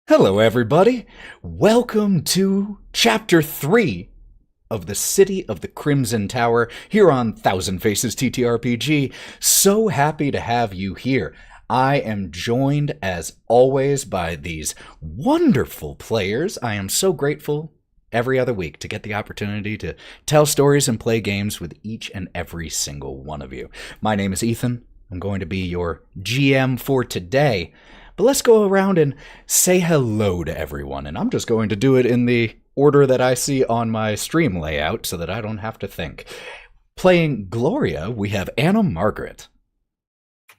Hello, everybody. Welcome to Chapter 3 of the City of the Crimson Tower here on Thousand Faces TTRPG. So happy to have you here. I am joined, as always, by these wonderful players. I am so grateful every other week to get the opportunity to tell stories and play games with each and every single one of you. My name is Ethan. I'm going to be your GM for today. But let's go around and say hello to everyone, and I'm just going to do it in the order that I see on my stream layout so that I don't have to think. Playing Gloria, we have itsannamargaret.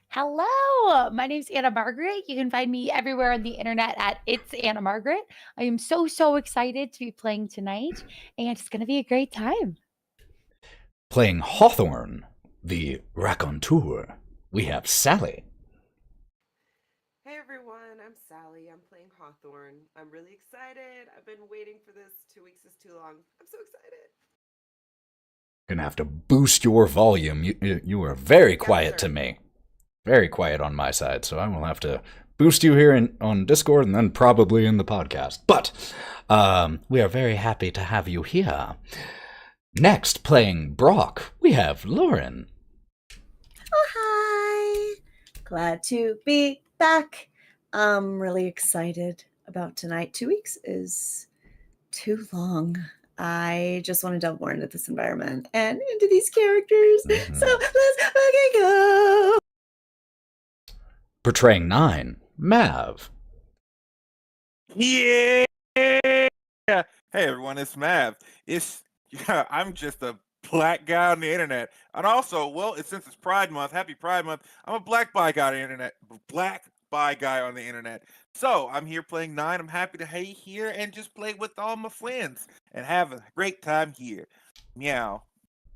Hello, my name's itsannamargaret. You can find me everywhere on the internet at itsannamargaret. I am so excited to be playing tonight, and it's going to be a great time. Playing Hawthorne, the raconteur, we have Sally. Hey everyone, I'm Sally. I'm playing Hawthorne. I'm really excited. I've been waiting for this. 2 weeks is too long. I'm so excited. Gonna have to boost your volume. You are very quiet to me. Very quiet on my side, so I will have to boost you here on Discord and then probably in the podcast. But we are very happy to have you here. Next, playing Brawk, we have Lauren. Oh, hi. Glad to be back. I'm really excited about tonight. 2 weeks is too long. I just want to delve more into this environment and into these characters. Mm-hmm. So let's fucking go. Portraying Nyne, Mav. Yeah. Hey everyone, it's Mav. I'm just a black guy on the internet. And also, since it's Pride Month, happy Pride Month, I'm a black bi guy on the internet. Black bi guy on the internet. So I'm here playing Nyne. I'm happy to be here and just play with all my friends and have a great time here. Meow.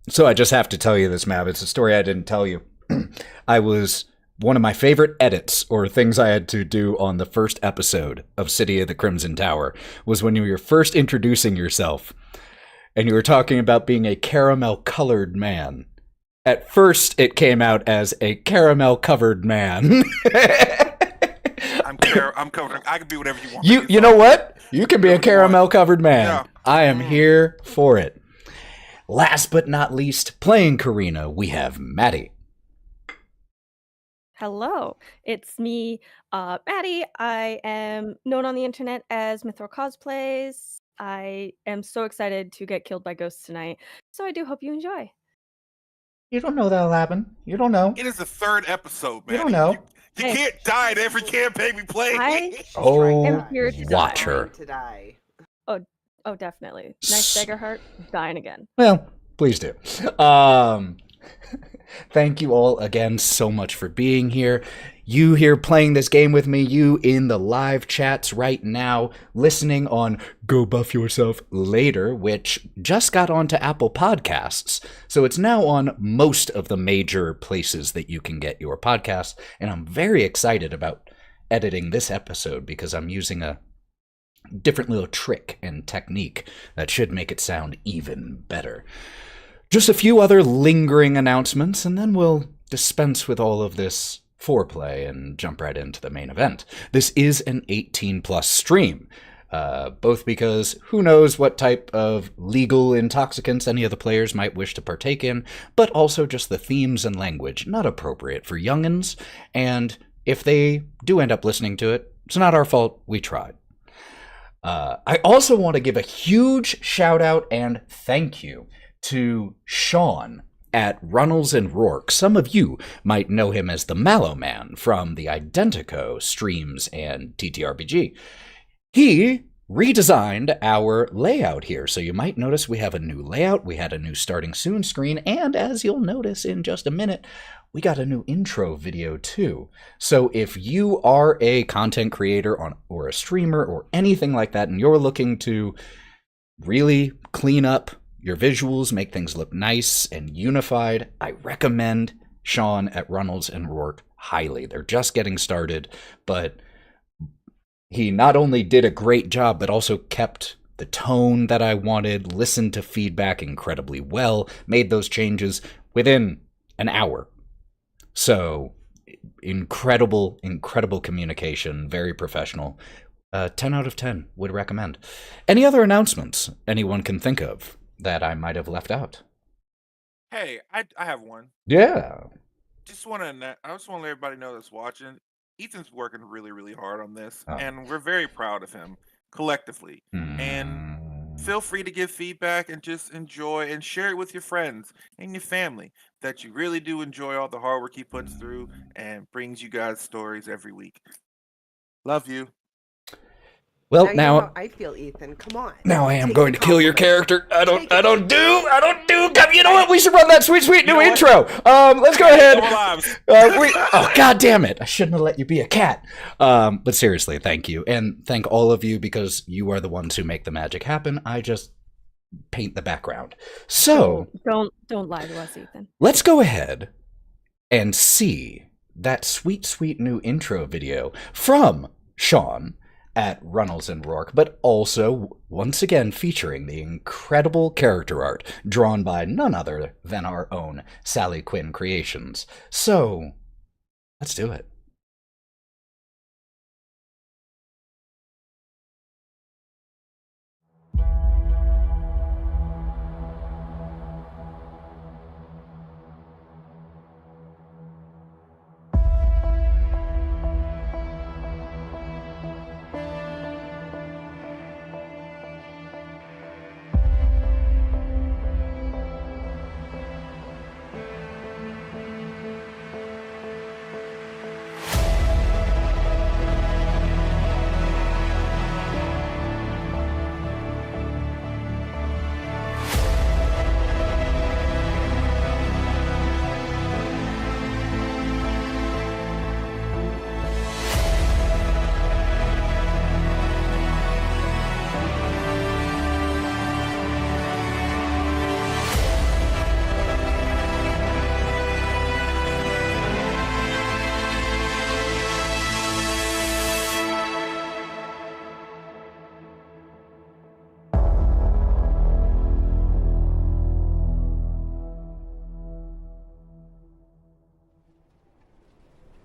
So I just have to tell you this, Mav. It's a story I didn't tell you. One of my favorite edits or things I had to do on the first episode of City of the Crimson Tower was when you were first introducing yourself and you were talking about being a caramel-colored man. At first, it came out as a caramel-covered man. I'm covered. I can be whatever you want. You know what? You can be a caramel-covered man. Yeah. I am here for it. Last but not least, playing Karina, we have Matty. Hello, it's me, Matty. I am known on the internet as Cosplays. I am so excited to get killed by ghosts tonight, so I do hope you enjoy. You don't know that'll happen. You don't know. It is the third episode, man. You don't know. You can't die in every campaign we play. I'm here to watch her. To die. Oh, definitely. Nice dagger heart, dying again. Well, please do. Thank you all again so much for being here. You here playing this game with me, you in the live chats right now, listening on Go Buff Yourself Later, which just got onto Apple Podcasts. So it's now on most of the major places that you can get your podcasts. And I'm very excited about editing this episode because I'm using a different little trick and technique that should make it sound even better. Just a few other lingering announcements, and then we'll dispense with all of this foreplay and jump right into the main event. This is an 18-plus stream, both because who knows what type of legal intoxicants any of the players might wish to partake in, but also just the themes and language not appropriate for youngins, and if they do end up listening to it, it's not our fault, we tried. I also want to give a huge shout out and thank you to Sean at Runnels and Rourke. Some of you might know him as the Mallow Man from the Identico streams and TTRPG. He redesigned our layout here, so you might notice we have a new layout, we had a new starting soon screen, and as you'll notice in just a minute, we got a new intro video too. So if you are a content creator or a streamer or anything like that, and you're looking to really clean up your visuals, make things look nice and unified, I recommend Sean at Runnels and Rourke highly. They're just getting started, but he not only did a great job, but also kept the tone that I wanted, listened to feedback incredibly well, made those changes within an hour. So incredible communication, very professional. 10 out of 10 would recommend. Any other announcements anyone can think of that I might have left out? Hey, I have one. Yeah. I just want to let everybody know that's watching. Ethan's working really, really hard on this, and we're very proud of him collectively. And feel free to give feedback and just enjoy and share it with your friends and your family that you really do enjoy all the hard work he puts through and brings you guys stories every week. Love you. Well, now you know how I feel, Ethan. Come on. Now I am Take going the to kill your compliment. character. I don't do. You know what? We should run that sweet new intro. Let's go ahead. Oh, God damn it. I shouldn't have let you be a cat. But seriously, thank you. And thank all of you, because you are the ones who make the magic happen. I just paint the background. So don't lie to us, Ethan. let's go ahead and see that sweet new intro video from Sean at Runnels and Rourke, but also, once again, featuring the incredible character art drawn by none other than our own SallyQuinnCreations. So, let's do it.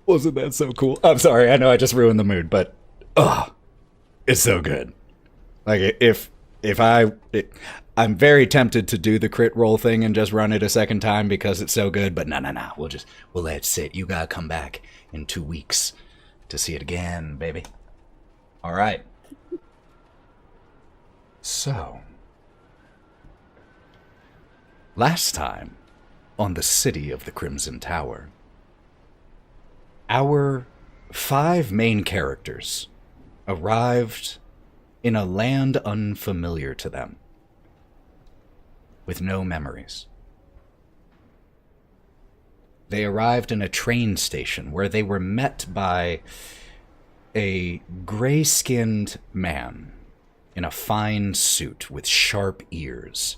Wasn't that so cool? I'm sorry, I know I just ruined the mood, but it's so good. Like I'm very tempted to do the crit roll thing and just run it a second time because it's so good, but no. We'll let it sit. You gotta come back in 2 weeks to see it again, baby. All right. So, last time on the City of the Crimson Tower, our 5 main characters arrived in a land unfamiliar to them, with no memories. They arrived in a train station where they were met by a gray-skinned man in a fine suit with sharp ears,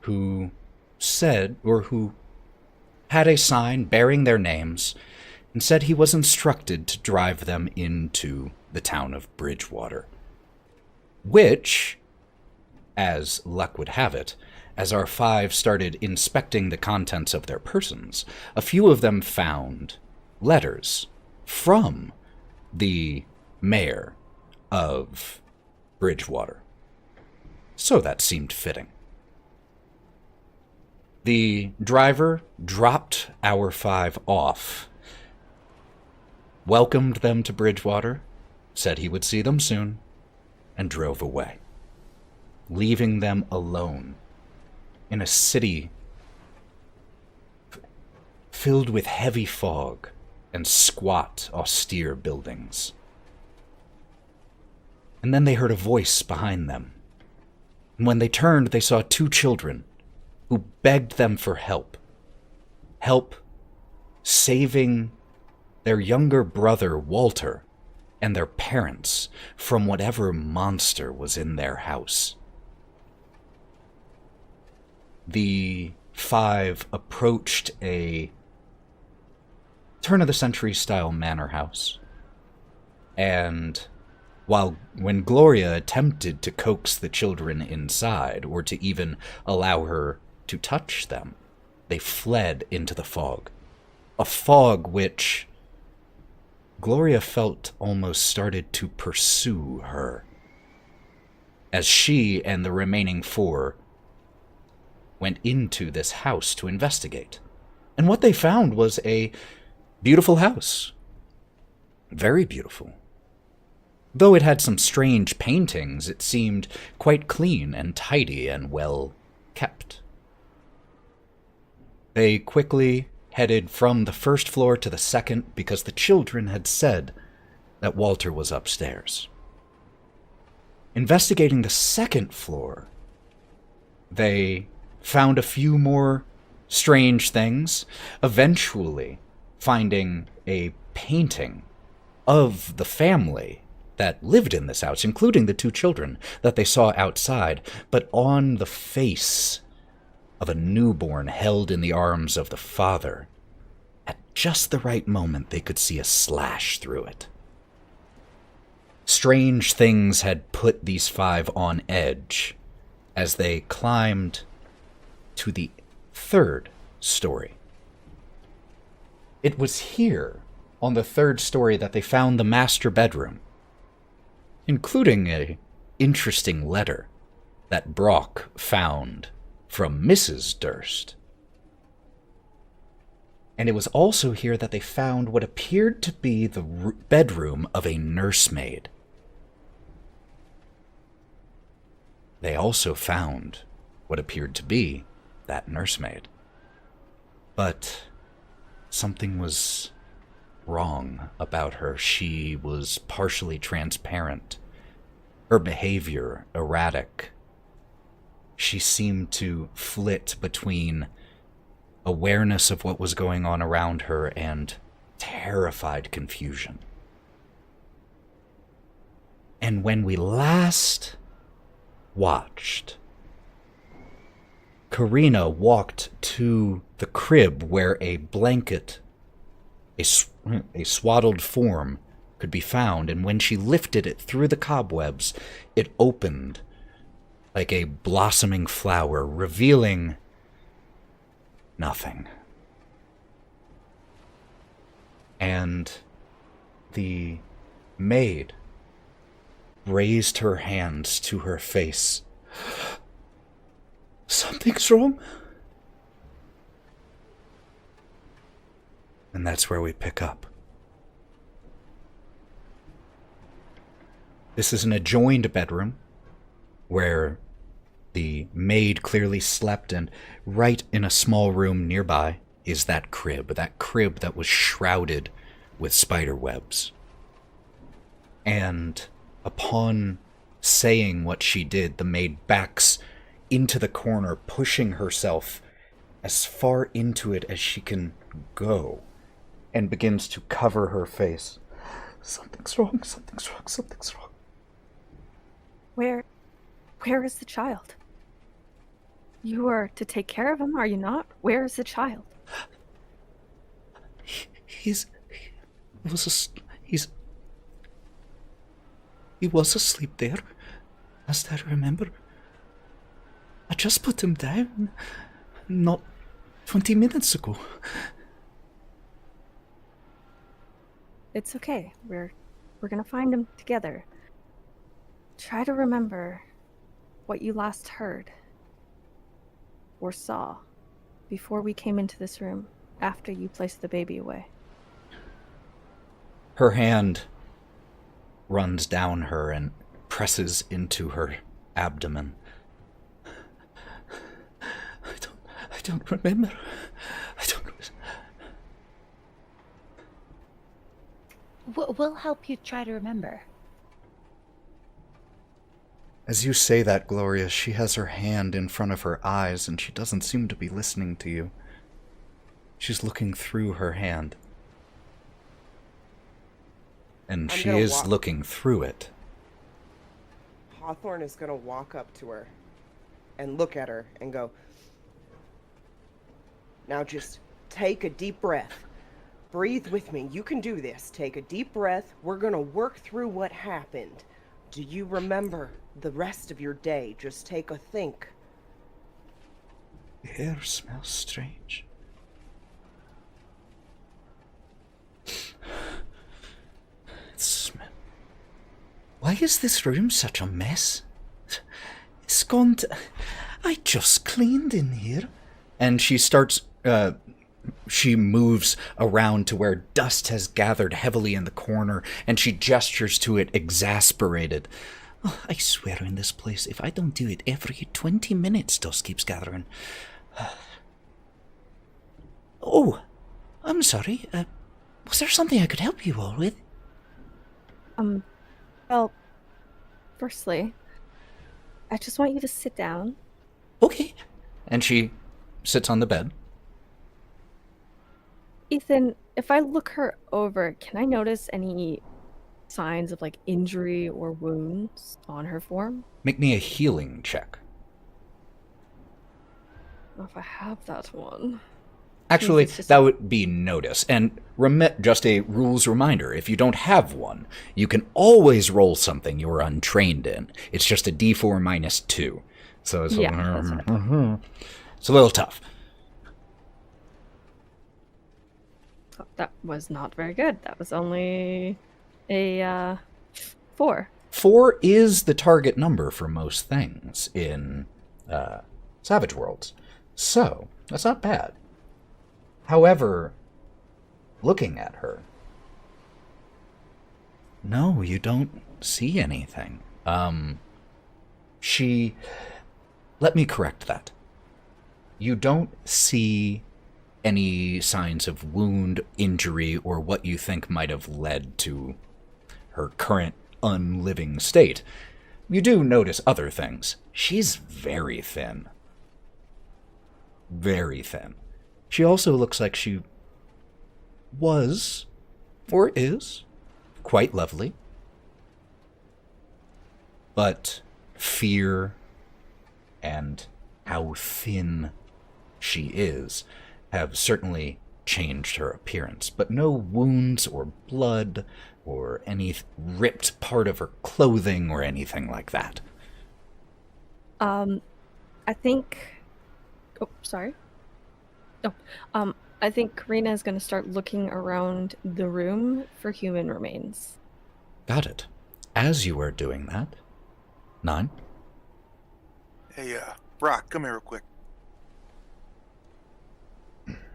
who had a sign bearing their names and said he was instructed to drive them into the town of Bridgewater. Which, as luck would have it, as our 5 started inspecting the contents of their persons, a few of them found letters from the mayor of Bridgewater. So that seemed fitting. The driver dropped our 5 off, welcomed them to Bridgewater, said he would see them soon, and drove away, leaving them alone in a city filled with heavy fog and squat, austere buildings. And then they heard a voice behind them, and when they turned, they saw 2 children who begged them for help saving their younger brother, Walter, and their parents from whatever monster was in their house. The 5 approached a turn-of-the-century style manor house, and when Gloria attempted to coax the children inside, or to even allow her to touch them, they fled into the fog. A fog which Gloria felt almost started to pursue her, as she and the remaining 4 went into this house to investigate. And what they found was a beautiful house. Very beautiful. Though it had some strange paintings, it seemed quite clean and tidy and well kept. They quickly headed from the first floor to the second because the children had said that Walter was upstairs. Investigating the second floor, they found a few more strange things, eventually finding a painting of the family that lived in this house, including the 2 children that they saw outside, but on the face of a newborn held in the arms of the father. At just the right moment, they could see a slash through it. Strange things had put these 5 on edge as they climbed to the 3rd story. It was here, on the 3rd story, that they found the master bedroom, including an interesting letter that Brawk found from Mrs. Durst. And it was also here that they found what appeared to be the bedroom of a nursemaid. They also found what appeared to be that nursemaid. But something was wrong about her. She was partially transparent. Her behavior erratic. She seemed to flit between awareness of what was going on around her and terrified confusion. And when we last watched, Karina walked to the crib where a blanket, a swaddled form, could be found, and when she lifted it through the cobwebs, it opened like a blossoming flower, revealing nothing. And the maid raised her hands to her face. Something's wrong. And that's where we pick up. This is an adjoined bedroom where the maid clearly slept, and right in a small room nearby is that crib that was shrouded with spider webs. And upon saying what she did, the maid backs into the corner, pushing herself as far into it as she can go, and begins to cover her face. Something's wrong, something's wrong, something's wrong. Where is the child? You are to take care of him, are you not? Where is the child? He was asleep there, last I remember. I just put him down, not 20 minutes ago. It's okay. We're gonna find him together. Try to remember what you last heard or saw before we came into this room, after you placed the baby away. Her hand runs down her and presses into her abdomen. I don't remember. We'll help you try to remember. As you say that, Gloria, she has her hand in front of her eyes, and she doesn't seem to be listening to you. She's looking through her hand. And she is looking through it. Hawthorne is going to walk up to her and look at her and go, now just take a deep breath. Breathe with me. You can do this. Take a deep breath. We're going to work through what happened. Do you remember the rest of your day? Just take a think. The air smells strange. Why is this room such a mess? It's gone to... I just cleaned in here. And she starts... she moves around to where dust has gathered heavily in the corner, and she gestures to it, exasperated. Oh, I swear in this place, if I don't do it every 20 minutes, dust keeps gathering. Oh, I'm sorry. Was there something I could help you all with? Well, firstly, I just want you to sit down. Okay. And she sits on the bed. Ethan, if I look her over, can I notice any signs of, like, injury or wounds on her form? Make me a healing check. I don't know if I have that one. Actually, It's just- that would be notice. And just a rules reminder, if you don't have one, you can always roll something you're untrained in. It's just a d4 minus 2. So it's, Yeah, that's right. It's a little tough. Oh, that was not very good. That was only a 4. 4 is the target number for most things in Savage Worlds. So, that's not bad. However, looking at her, no, you don't see anything. Let me correct that. You don't see any signs of wound, injury, or what you think might have led to her current unliving state. You do notice other things. She's very thin. Very thin. She also looks like she was, or is, quite lovely. But fear and how thin she is have certainly changed her appearance. But no wounds or blood or any ripped part of her clothing or anything like that. I think... Oh, sorry. Oh, I think Karina is going to start looking around the room for human remains. Got it. As you are doing that, Nyne? Hey, Brawk, come here real quick.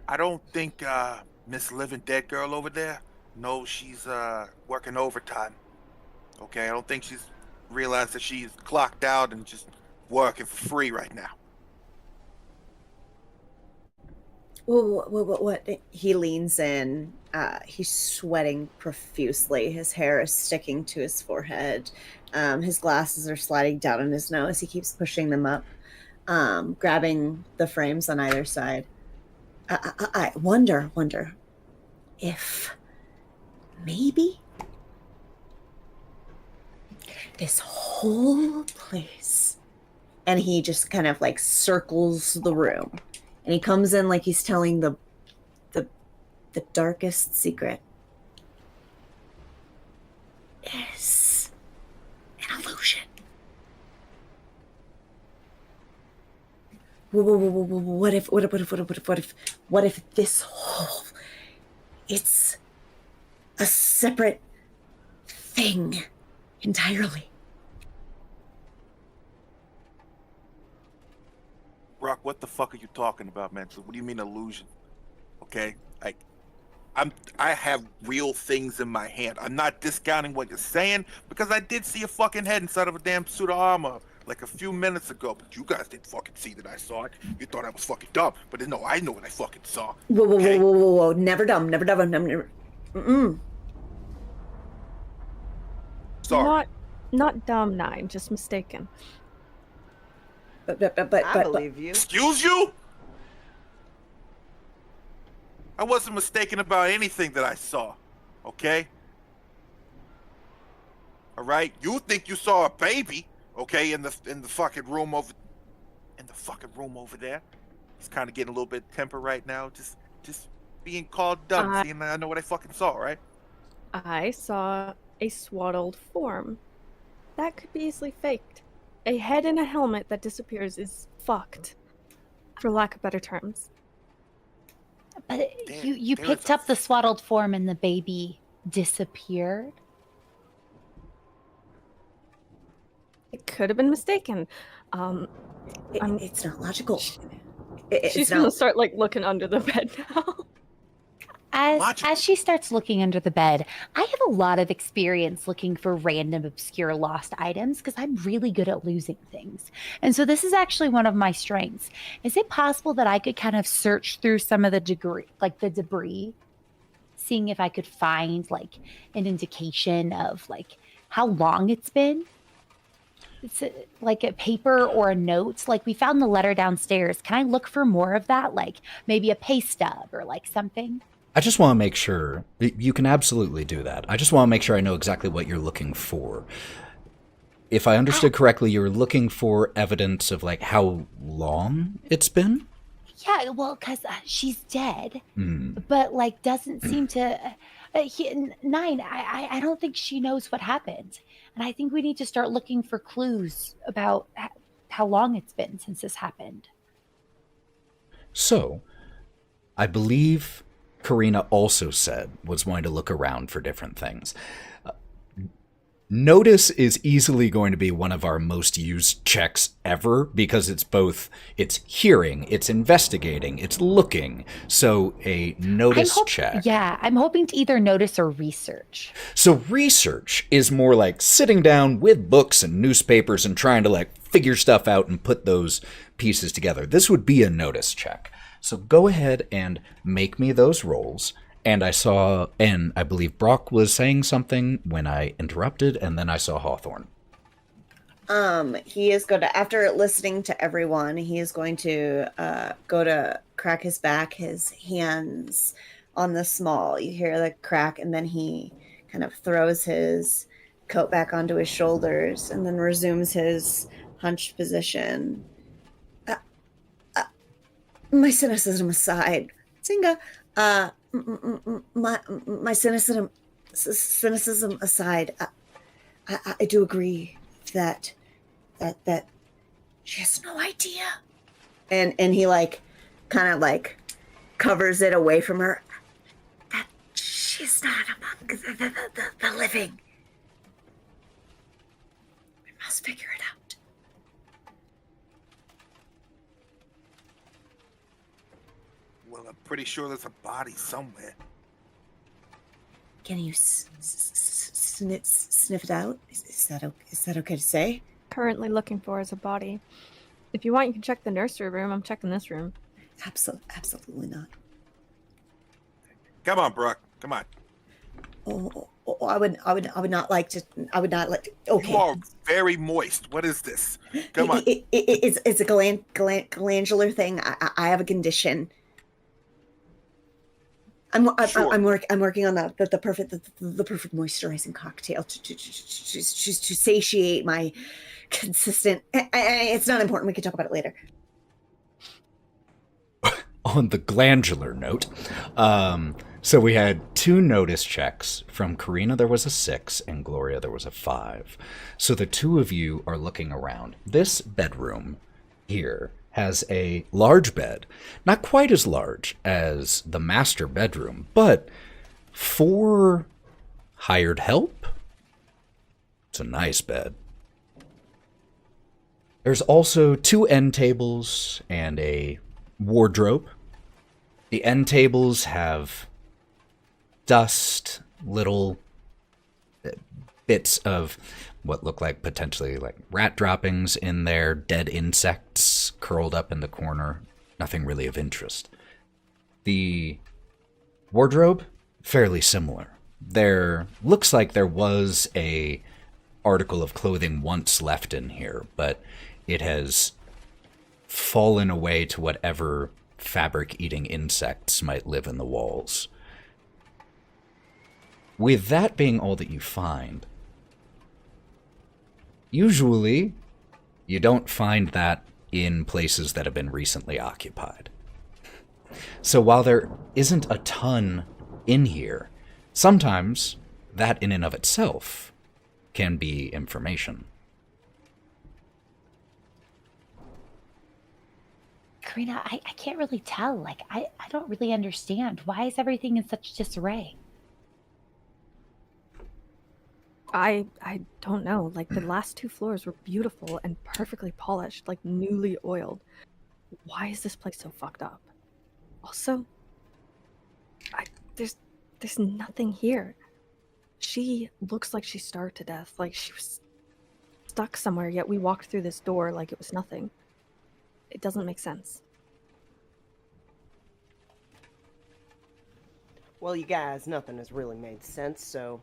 I don't think Miss Living Dead Girl over there knows she's working overtime. Okay, I don't think she's realized that she's clocked out and just working for free right now. What? He leans in. He's sweating profusely. His hair is sticking to his forehead. His glasses are sliding down on his nose. He keeps pushing them up, grabbing the frames on either side. I wonder if maybe this whole place, and he just kind of like circles the room, and he comes in like he's telling the darkest secret, is an illusion. What if this whole, it's a separate thing entirely? Brawk, what the fuck are you talking about, man? What do you mean illusion? Okay, like, I have real things in my hand. I'm not discounting what you're saying because I did see a fucking head inside of a damn suit of armor like a few minutes ago, but you guys didn't fucking see that I saw it. You thought I was fucking dumb, but no, I know what I fucking saw. Whoa. Never dumb. Mm-mm. Sorry. Not dumb, Nyne, just mistaken. I believe you. Excuse you? I wasn't mistaken about anything that I saw, okay? All right? You think you saw a baby, okay, in the fucking room over there? He's kind of getting a little bit temper right now, just being called dumb. See, I know what I fucking saw, right? I saw a swaddled form. That could be easily faked. A head in a helmet that disappears is fucked, for lack of better terms. But you picked up the swaddled form and the baby disappeared? could have been mistaken. It's not logical. She's It's gonna not. start like looking under the bed now. As she starts looking under the bed, I have a lot of experience looking for random, obscure lost items because I'm really good at losing things. And so this is actually one of my strengths. Is it possible that I could kind of search through some of the debris, seeing if I could find like an indication of like how long it's been? It's like a paper or a note. Like we found the letter downstairs. Can I look for more of that? Like maybe a pay stub or like something? I just want to make sure. You can absolutely do that. I just want to make sure I know exactly what you're looking for. If I understood correctly, you're looking for evidence of like how long it's been? Yeah, well, because she's dead, but like doesn't seem to. Nyne, I don't think she knows what happened, and I think we need to start looking for clues about how long it's been since this happened. So, I believe Karina also said was going to look around for different things. Notice is easily going to be one of our most used checks ever because it's hearing, it's investigating, it's looking. So a notice check. Yeah, I'm hoping to either notice or research. So research is more like sitting down with books and newspapers and trying to like figure stuff out and put those pieces together. This would be a notice check. So go ahead and make me those rolls. And I believe Brawk was saying something when I interrupted, and then I saw Hawthorne. He is going to, after listening to everyone, he is going to go to crack his back, his hands on the small. You hear the crack, and then he kind of throws his coat back onto his shoulders and then resumes his hunched position. My cynicism aside, Zinga, my cynicism aside, I do agree that she has no idea, and he like kind of like covers it away from her, that she's not among the living. We must figure it out. Well, I'm pretty sure there's a body somewhere. Can you sniff it out? Is that okay to say? Currently looking for is a body. If you want, you can check the nursery room. I'm checking this room. Absolutely not. Come on, Brawk. Come on. I would not like to. I would not like to. Okay. You are very moist. What is this? Come on. It's a glandular thing. I have a condition. I'm working on the perfect moisturizing cocktail to satiate my consistent. It's not important. We can talk about it later. On the glandular note, so we had 2 notice checks. From Karina, there was a 6, and Gloria, there was a 5. So the 2 of you are looking around. This bedroom here has a large bed, not quite as large as the master bedroom, but for hired help, it's a nice bed. There's also 2 end tables and a wardrobe. The end tables have dust, little bits of what look like potentially like rat droppings in there, dead insects curled up in the corner, nothing really of interest. The wardrobe, fairly similar. There looks like there was a article of clothing once left in here, but it has fallen away to whatever fabric-eating insects might live in the walls. With that being all that you find, usually you don't find that in places that have been recently occupied. So while there isn't a ton in here, sometimes that in and of itself can be information. Karina, I can't really tell. Like, I don't really understand. Why is everything in such disarray? I don't know. Like, the last 2 floors were beautiful and perfectly polished, like newly oiled. Why is this place so fucked up? Also, there's nothing here. She looks like she starved to death, like she was stuck somewhere, yet we walked through this door like it was nothing. It doesn't make sense. Well, you guys, nothing has really made sense, so...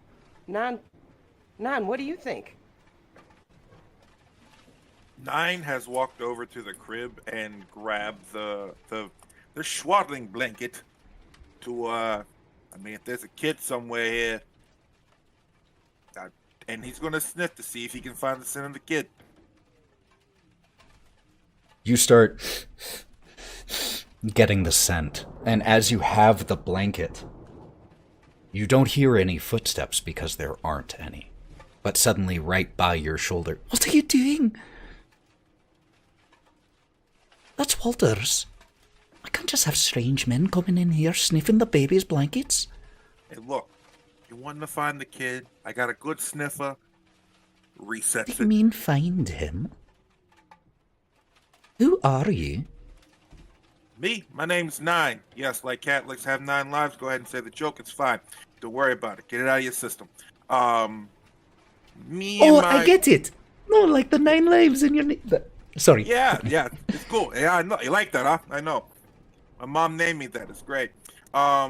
Nyne, what do you think? Nyne has walked over to the crib and grabbed the swaddling blanket to, I mean, if there's a kid somewhere here, and he's going to sniff to see if he can find the scent of the kid. You start getting the scent, and as you have the blanket, you don't hear any footsteps because there aren't any. But suddenly, right by your shoulder, what are you doing? That's Walter's. I can't just have strange men coming in here sniffing the baby's blankets. Hey, look, you want to find the kid? I got a good sniffer. Resets Do it. you mean find him? Who are you? Me? My name's Nyne. Yes, like Catholics have 9 lives. Go ahead and say the joke. It's fine. Don't worry about it. Get it out of your system. I get it. No, like the 9 lives in your name. Sorry. Yeah, it's cool. Yeah, I know. You like that, huh? I know. My mom named me that. It's great. But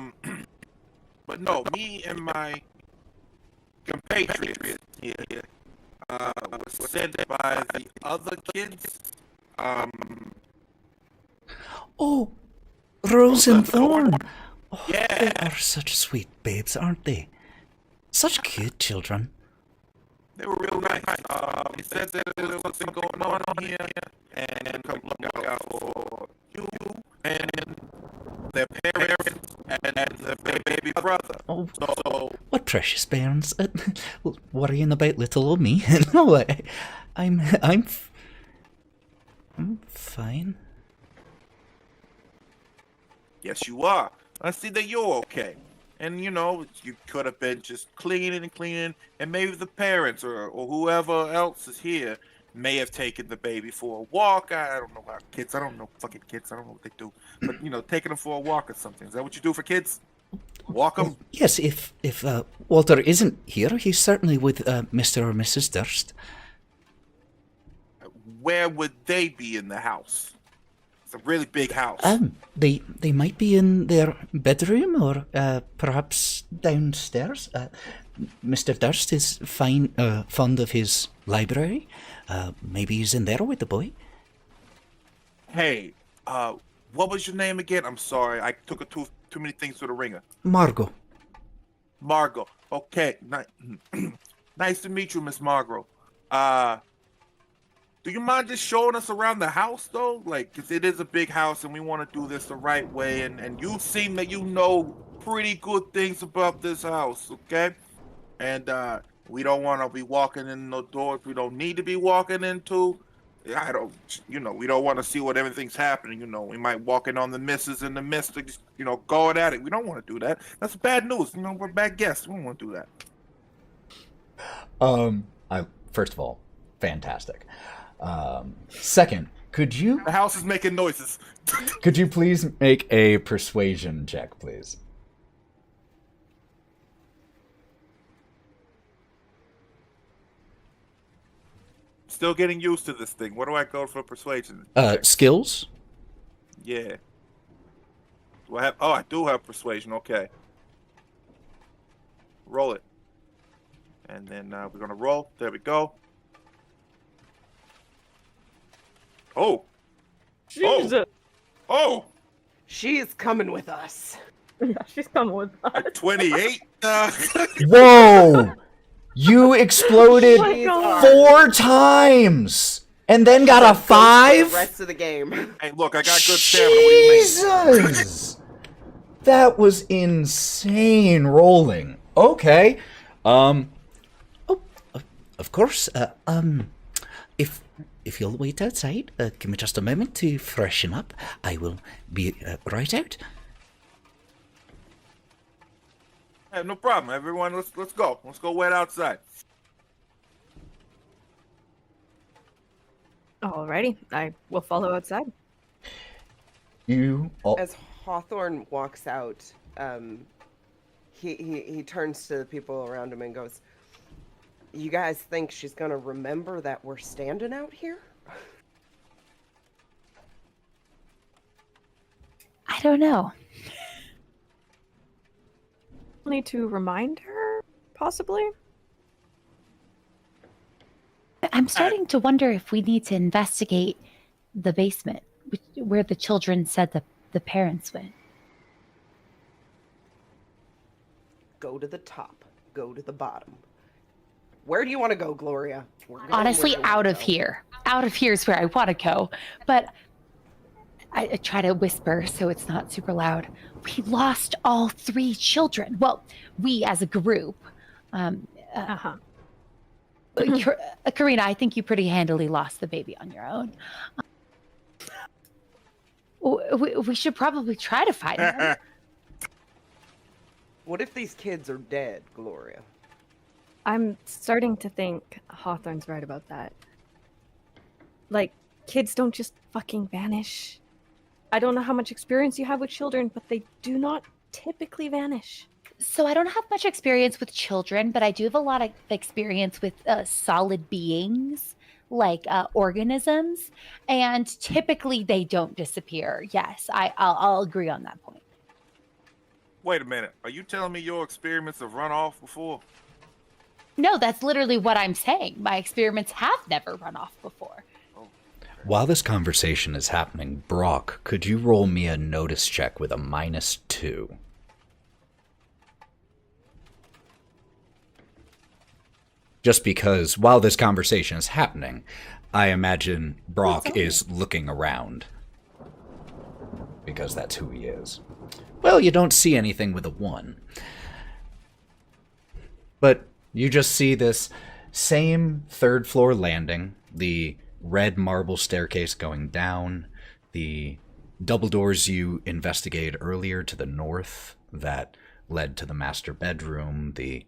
no, me and my compatriots here was sent by the other kids. Oh, Rose and Thorn. Oh, Yeah. They are such sweet babes, aren't they? Such cute children. They were real nice. He said that there was something going on here, and come look out for you and their parents and their baby brother. Oh, So, what precious parents. Worrying about little old me. No, I'm fine. yes, you are. I see that you're okay. And, you know, you could have been just cleaning, and maybe the parents or whoever else is here may have taken the baby for a walk. I don't know about kids. I don't know fucking kids. I don't know what they do. But, you know, taking them for a walk or something. Is that what you do for kids? Walk them? Yes, if Walter isn't here, he's certainly with Mr. or Mrs. Durst. Where would they be in the house? It's a really big house. They might be in their bedroom or perhaps downstairs. Mr. Durst is fond of his library. Maybe he's in there with the boy. Hey, what was your name again? I'm sorry, I took too many things to the ringer. Margot. Margot. Okay, nice to meet you, Miss Margot. Do you mind just showing us around the house, though? Like, 'cause it is a big house, and we want to do this the right way, and you seem that you know pretty good things about this house, okay? And we don't want to be walking in no doors we don't need to be walking into. We don't want to see what everything's happening, you know. We might walk in on the missus in the midst of, you know, going at it. We don't want to do that. That's bad news. You know, we're bad guests. We don't want to do that. First of all, fantastic. Second, could you The house is making noises. please make a persuasion check, please? Still getting used to this thing. What do I go for persuasion? Skills? Yeah. Do I have? Oh, I do have persuasion. Okay. Roll it. And then we're gonna roll. There we go. Oh. Jesus. Oh. She's coming with us. Yeah, she's coming with us. 28. Whoa! You exploded Oh my God. 4 times and then got a The 5? rest of the game. Hey, look, I got good stamina. What do you mean? Jesus! That was insane rolling. Okay. Oh, of course. If you'll wait outside, give me just a moment to freshen up. I will be right out. Hey, no problem. Everyone, let's go. Let's go wait outside. Alrighty, I will follow outside. As Hawthorne walks out, he turns to the people around him and goes, "You guys think she's gonna remember that we're standing out here?" I don't know. Need to remind her, possibly? I'm starting to wonder if we need to investigate the basement where the children said the parents went. Go to the top. Go to the bottom. Where do you want to go, Gloria? Honestly, out of here. Out of here is where I want to go. But I try to whisper so it's not super loud. We lost all 3 children. Well, we as a group. Karina, I think you pretty handily lost the baby on your own. We should probably try to find them. What if these kids are dead, Gloria? I'm starting to think Hawthorne's right about that. Like, kids don't just fucking vanish. I don't know how much experience you have with children, but they do not typically vanish. So I don't have much experience with children, but I do have a lot of experience with solid beings, like organisms, and typically they don't disappear. Yes, I'll agree on that point. Wait a minute. Are you telling me your experiments have run off before? No, that's literally what I'm saying. My experiments have never run off before. While this conversation is happening, Brawk, could you roll me a notice check with a -2? Just because while this conversation is happening, I imagine Brawk is looking around. Because that's who he is. Well, you don't see anything with a 1. But you just see this same 3rd floor landing, the red marble staircase going down, the double doors you investigated earlier to the north that led to the master bedroom, the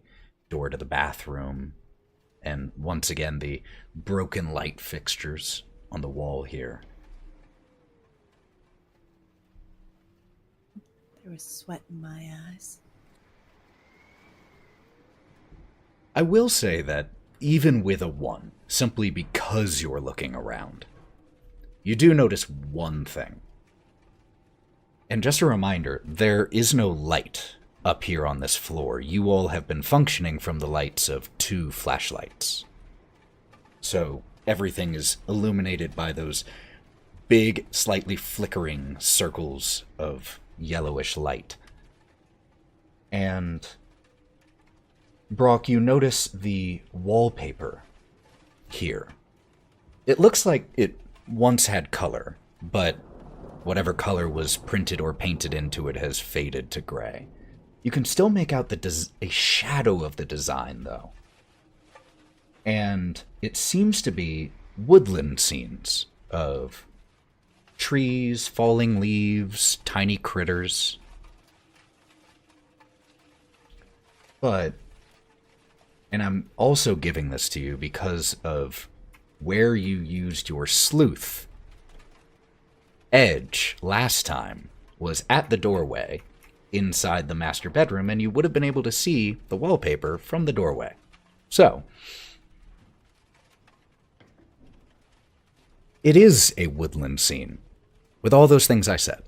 door to the bathroom, and once again the broken light fixtures on the wall here. There was sweat in my eyes. I will say that even with a 1, simply because you're looking around, you do notice one thing. And just a reminder, there is no light up here on this floor. You all have been functioning from the lights of 2 flashlights. So everything is illuminated by those big, slightly flickering circles of yellowish light. And Brawk, you notice the wallpaper here. It looks like it once had color, but whatever color was printed or painted into it has faded to gray. You can still make out a shadow of the design, though. And it seems to be woodland scenes of trees, falling leaves, tiny critters. But, and I'm also giving this to you because of where you used your sleuth edge last time was at the doorway inside the master bedroom, and you would have been able to see the wallpaper from the doorway. So, it is a woodland scene with all those things I said.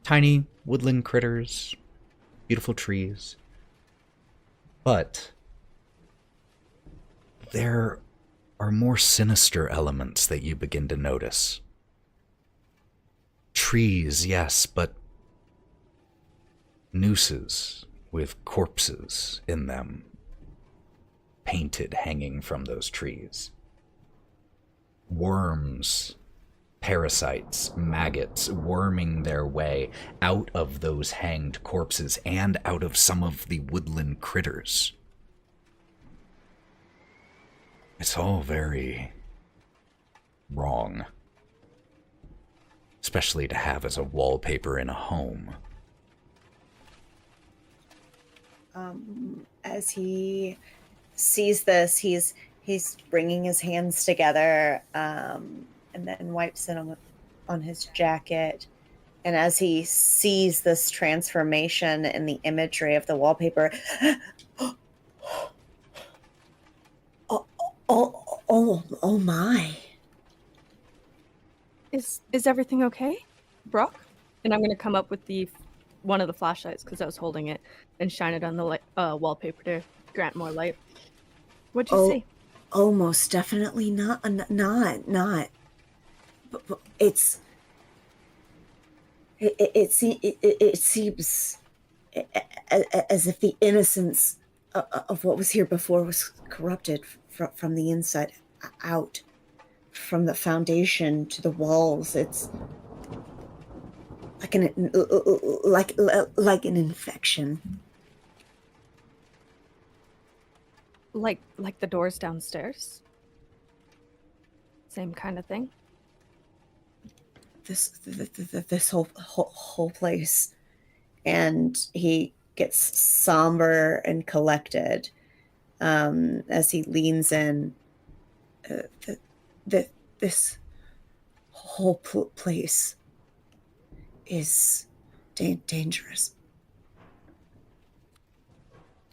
Tiny woodland critters, beautiful trees. But there are more sinister elements that you begin to notice. Trees, yes, but nooses with corpses in them, painted hanging from those trees. Worms, parasites, maggots worming their way out of those hanged corpses and out of some of the woodland critters. It's all very wrong, especially to have as a wallpaper in a home. As he sees this, he's bringing his hands together, and then wipes it on his jacket. And as he sees this transformation in the imagery of the wallpaper, oh my. Is everything okay, Brawk? And I'm gonna come up with one of the flashlights because I was holding it and shine it on the wallpaper to grant more light. What'd you see? Oh, most definitely not. But it seems as if the innocence of what was here before was corrupted from the inside out, from the foundation to the walls. It's like an infection. Like the doors downstairs? Same kind of thing? This whole place. And he gets somber and collected as he leans in. This whole place is dangerous.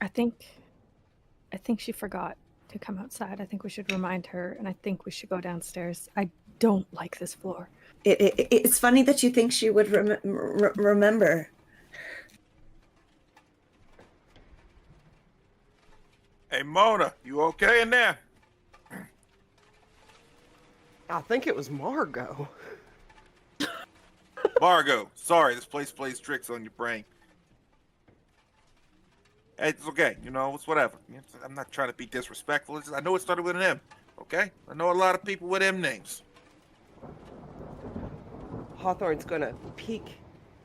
I think she forgot to come outside. I think we should remind her, and I think we should go downstairs. I don't like this floor. It's funny that you think she would remember. Hey, Mona, you okay in there? I think it was Margot. Margot, sorry, this place plays tricks on your brain. Hey, it's okay, it's whatever. I'm not trying to be disrespectful. I know it started with an M, okay? I know a lot of people with M names. Hawthorne's gonna peek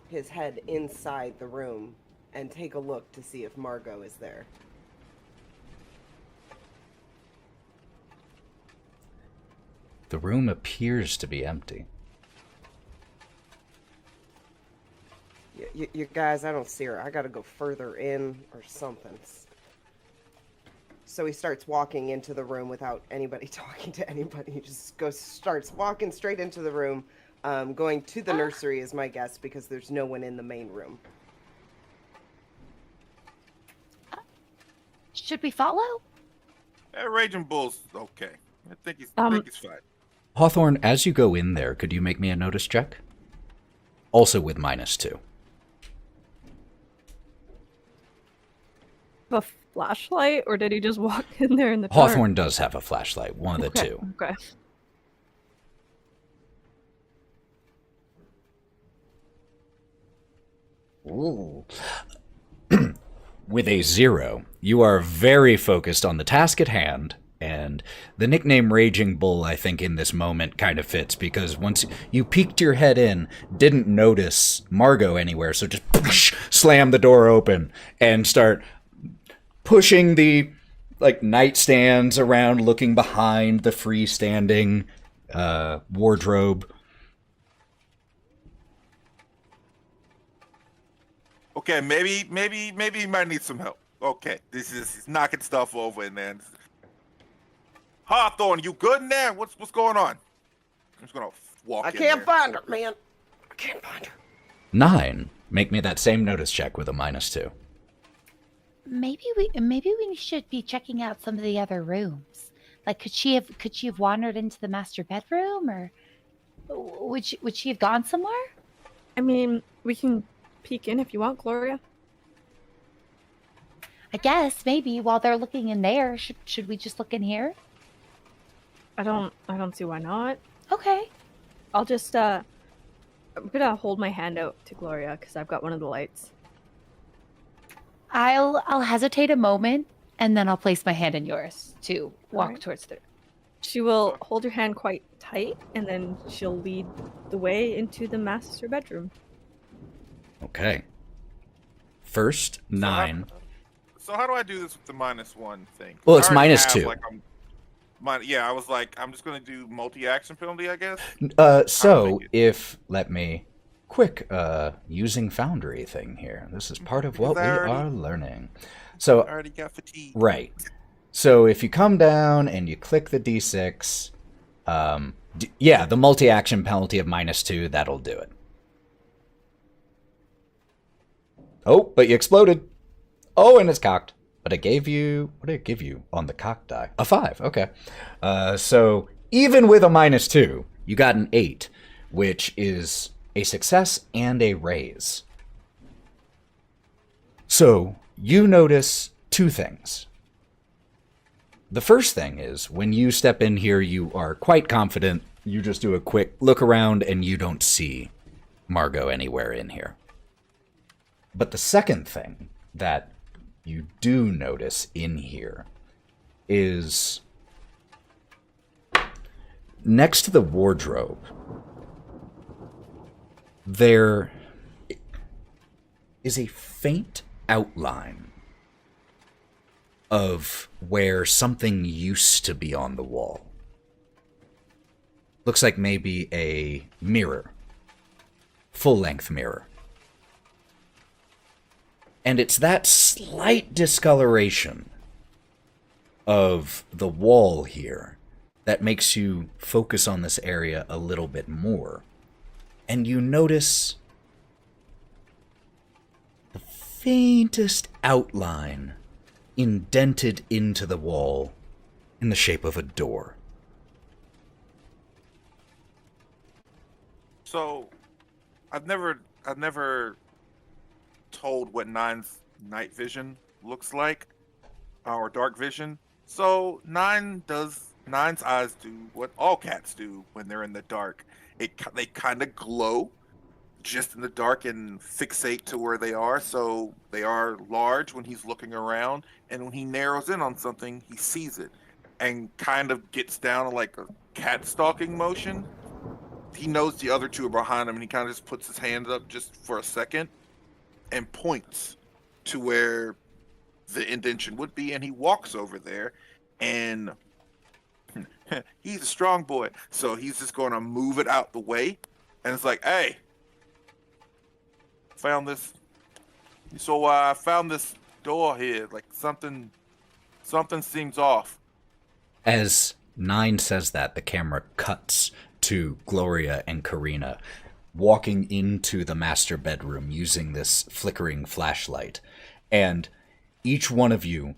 his head inside the room and take a look to see if Margot is there. The room appears to be empty. You guys, I don't see her. I gotta go further in or something. So he starts walking into the room without anybody talking to anybody. He just starts walking straight into the room. Going to the nursery is my guess because there's no one in the main room. Should we follow? Raging Bull's okay. I think he's fine. Hawthorne, as you go in there, could you make me a notice check? Also with -2. A flashlight, or did he just walk in there in the dark? Hawthorne does have a flashlight, one of the two. Okay. Ooh. With a 0, you are very focused on the task at hand, and the nickname Raging Bull, I think, in this moment kind of fits, because once you peeked your head in, didn't notice Margot anywhere, so just slam the door open and start pushing the nightstands around, looking behind the freestanding wardrobe. Okay, maybe he might need some help. Okay, he's knocking stuff over in there. Hawthorne, you good in there? What's going on? I'm just gonna walk. I can't find her, man. I can't find her. Nyne, make me that same notice check with a -2. Maybe we should be checking out some of the other rooms. Like, could she have wandered into the master bedroom, or would she have gone somewhere? I mean, we can peek in if you want, Gloria. I guess maybe while they're looking in there, should we just look in here? I don't see why not. Okay. I'll just I'm gonna hold my hand out to Gloria because I've got one of the lights. I'll hesitate a moment, and then I'll place my hand in yours to walk towards the. She will hold your hand quite tight, and then she'll lead the way into the master bedroom. Okay. First, Nyne. So how do I do this with the -1 thing? Well, it's I already have, -2. I was like, I'm just gonna do multi-action penalty, I guess. So if let me quick using Foundry thing here. This is part of what we are learning. So I already got fatigue. right. So if you come down and you click the D6, Yeah, the multi-action penalty of -2, that'll do it. Oh, but you exploded. Oh, and it's cocked. But it gave you... What did it give you on the cock die? A 5, okay. So even with a -2, you got an 8, which is a success and a raise. So you notice 2 things. The first thing is, when you step in here, you are quite confident. You just do a quick look around and you don't see Margot anywhere in here. But the second thing that you do notice in here is next to the wardrobe, there is a faint outline of where something used to be on the wall. Looks like maybe a mirror. Full-length mirror. And it's that slight discoloration of the wall here that makes you focus on this area a little bit more. And you notice the faintest outline indented into the wall in the shape of a door. So, I've never told what Nyne's night vision looks like, or dark vision. So Nyne's eyes do what all cats do when they're in the dark. They kind of glow just in the dark and fixate to where they are. So they are large when he's looking around, and when he narrows in on something, he sees it and kind of gets down to like a cat stalking motion. He knows the other two are behind him, and he kind of just puts his hands up just for a second and points to where the indention would be, and he walks over there, and he's a strong boy, so he's just going to move it out the way, and it's like, hey, found this. So I found this door here, like something seems off. As Nyne says that, the camera cuts to Gloria and Karina walking into the master bedroom using this flickering flashlight. And each one of you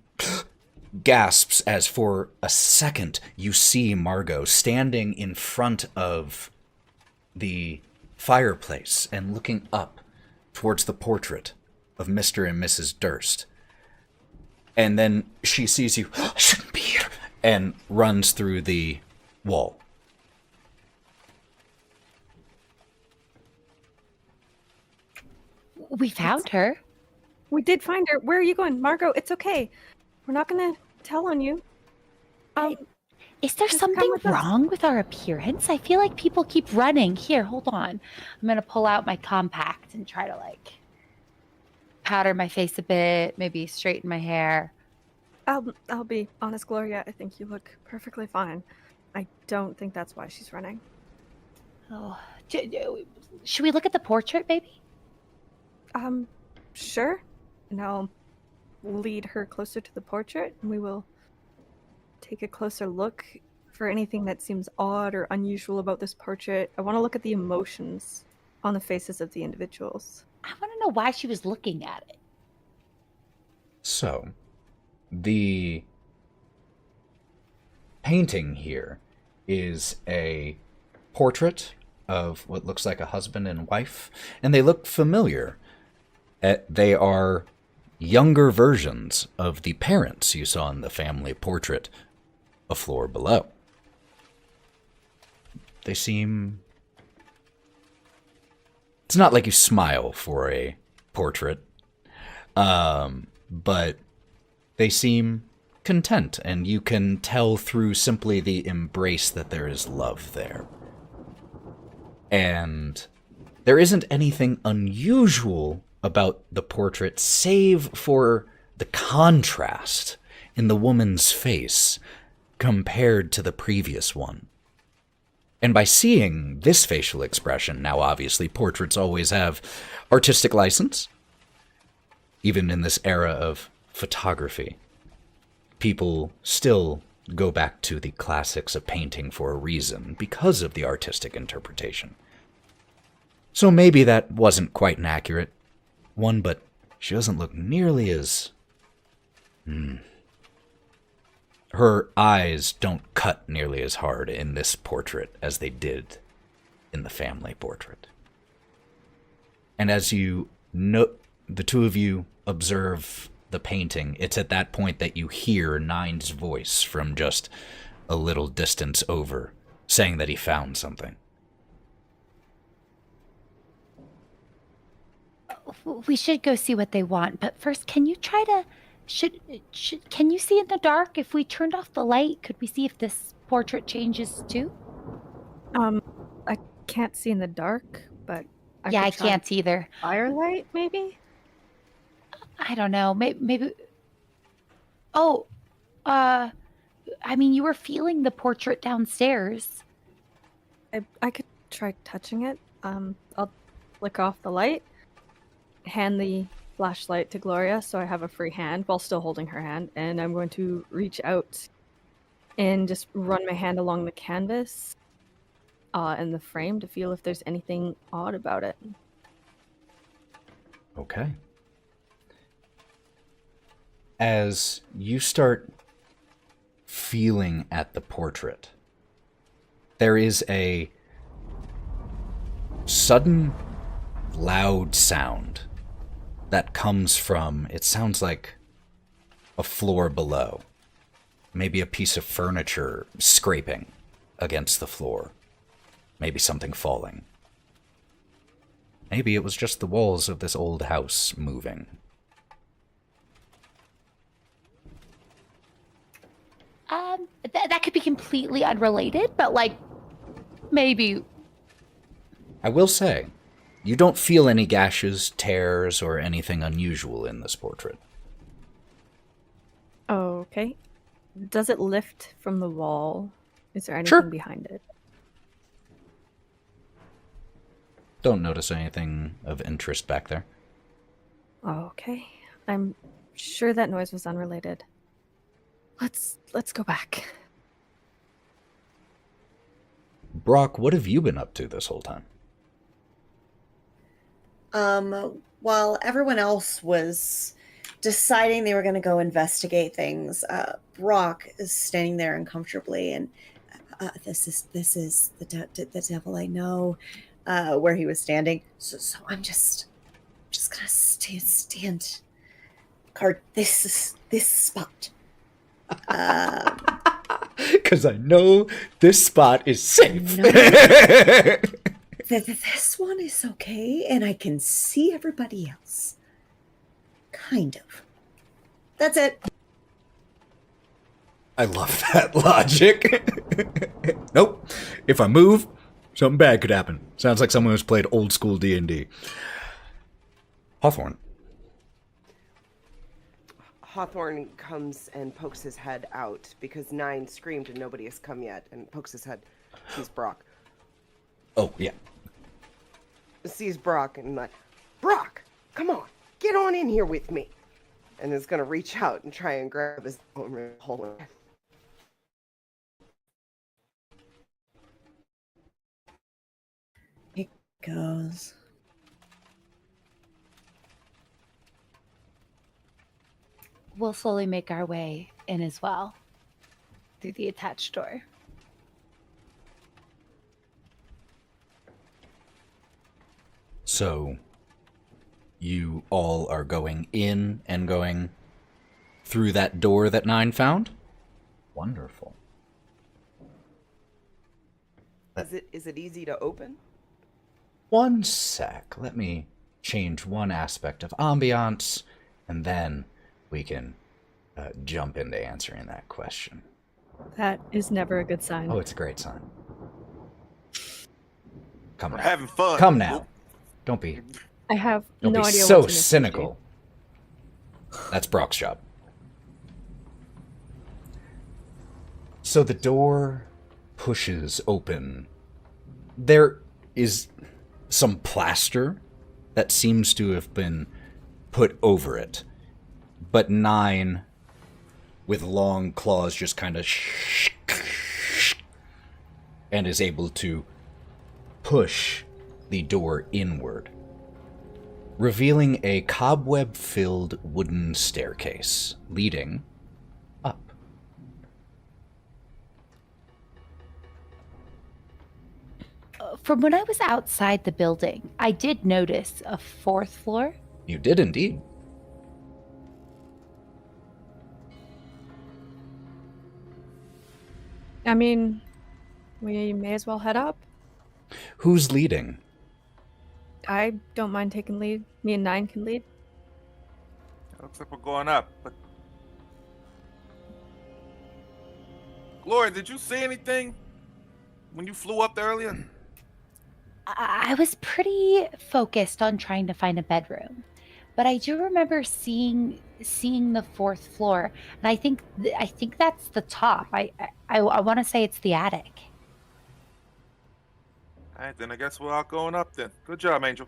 gasps as for a second you see Margot standing in front of the fireplace and looking up towards the portrait of Mr. and Mrs. Durst. And then she sees you, I shouldn't be here, and runs through the wall. We found her. We did find her. Where are you going? Margot, it's okay. We're not going to tell on you. Is there Just something come with us. wrong with our appearance? I feel like people keep running. Here, hold on. I'm going to pull out my compact and try to, like, powder my face a bit, maybe straighten my hair. I'll be honest, Gloria. I think you look perfectly fine. I don't think that's why she's running. Oh, should we look at the portrait, baby? Sure. And I'll lead her closer to the portrait, and we will take a closer look for anything that seems odd or unusual about this portrait. I want to look at the emotions on the faces of the individuals. I want to know why she was looking at it. So, the painting here is a portrait of what looks like a husband and wife, and they look familiar. They are younger versions of the parents you saw in the family portrait a floor below. They seem... It's not like you smile for a portrait, but they seem content, and you can tell through simply the embrace that there is love there. And there isn't anything unusual about the portrait, save for the contrast in the woman's face compared to the previous one. And by seeing this facial expression, now obviously portraits always have artistic license, even in this era of photography, people still go back to the classics of painting for a reason, because of the artistic interpretation. So maybe that wasn't quite an accurate one, but she doesn't look nearly as... Her eyes don't cut nearly as hard in this portrait as they did in the family portrait. And as you know, the two of you observe the painting, it's at that point that you hear Nyne's voice from just a little distance over, saying that he found something. We should go see what they want, but first, can you try to... Can you see in the dark? If we turned off the light, could we see if this portrait changes too? I can't see in the dark, but I can't either. Firelight, maybe? I don't know. Maybe. Oh, I mean, you were feeling the portrait downstairs. I could try touching it. I'll flick off the light, hand the flashlight to Gloria so I have a free hand while still holding her hand, and I'm going to reach out and just run my hand along the canvas and the frame to feel if there's anything odd about it. Okay. As you start feeling at the portrait, there is a sudden loud sound that comes from, it sounds like a floor below. Maybe a piece of furniture scraping against the floor. Maybe something falling. Maybe it was just the walls of this old house moving. That could be completely unrelated, but like, maybe. I will say, you don't feel any gashes, tears, or anything unusual in this portrait. Okay. Does it lift from the wall? Is there anything behind it? Don't notice anything of interest back there. Okay. I'm sure that noise was unrelated. Let's go back. Brawk, what have you been up to this whole time? While everyone else was deciding they were going to go investigate things, Brawk is standing there uncomfortably, and this is the devil I know, where he was standing. So I'm just gonna stand. Card this spot. Because I know this spot is safe. This one is okay, and I can see everybody else. Kind of. That's it. I love that logic. Nope. If I move, something bad could happen. Sounds like someone who's played old school D&D. Hawthorne. Hawthorne comes and pokes his head out because Nyne screamed and nobody has come yet, and pokes his head. Sees Brawk. Oh, yeah. Sees Brawk and like, Brawk, come on, get on in here with me. And is gonna reach out and try and grab his hole. It goes. We'll slowly make our way in as well through the attached door. So, you all are going in and going through that door that Nyne found? Wonderful. Is it easy to open? One sec. Let me change one aspect of ambiance, and then we can jump into answering that question. That is never a good sign. Oh, it's a great sign. Come We're now. having fun. Come now. Don't be I have Don't no be idea so what's in this cynical. That's Brock's job. So the door pushes open. There is some plaster that seems to have been put over it. But Nyne, with long claws just kind of and is able to push the door inward, revealing a cobweb-filled wooden staircase leading up. From when I was outside the building, I did notice a fourth floor. You did indeed. I mean, we may as well head up. Who's leading? I don't mind taking lead. Me and Nyne can lead. Looks like we're going up. But Gloria, did you see anything when you flew up there earlier? I was pretty focused on trying to find a bedroom, but I do remember seeing the fourth floor, and I think that's the top. I want to say it's the attic. All right, then I guess we're all going up then. Good job, Angel.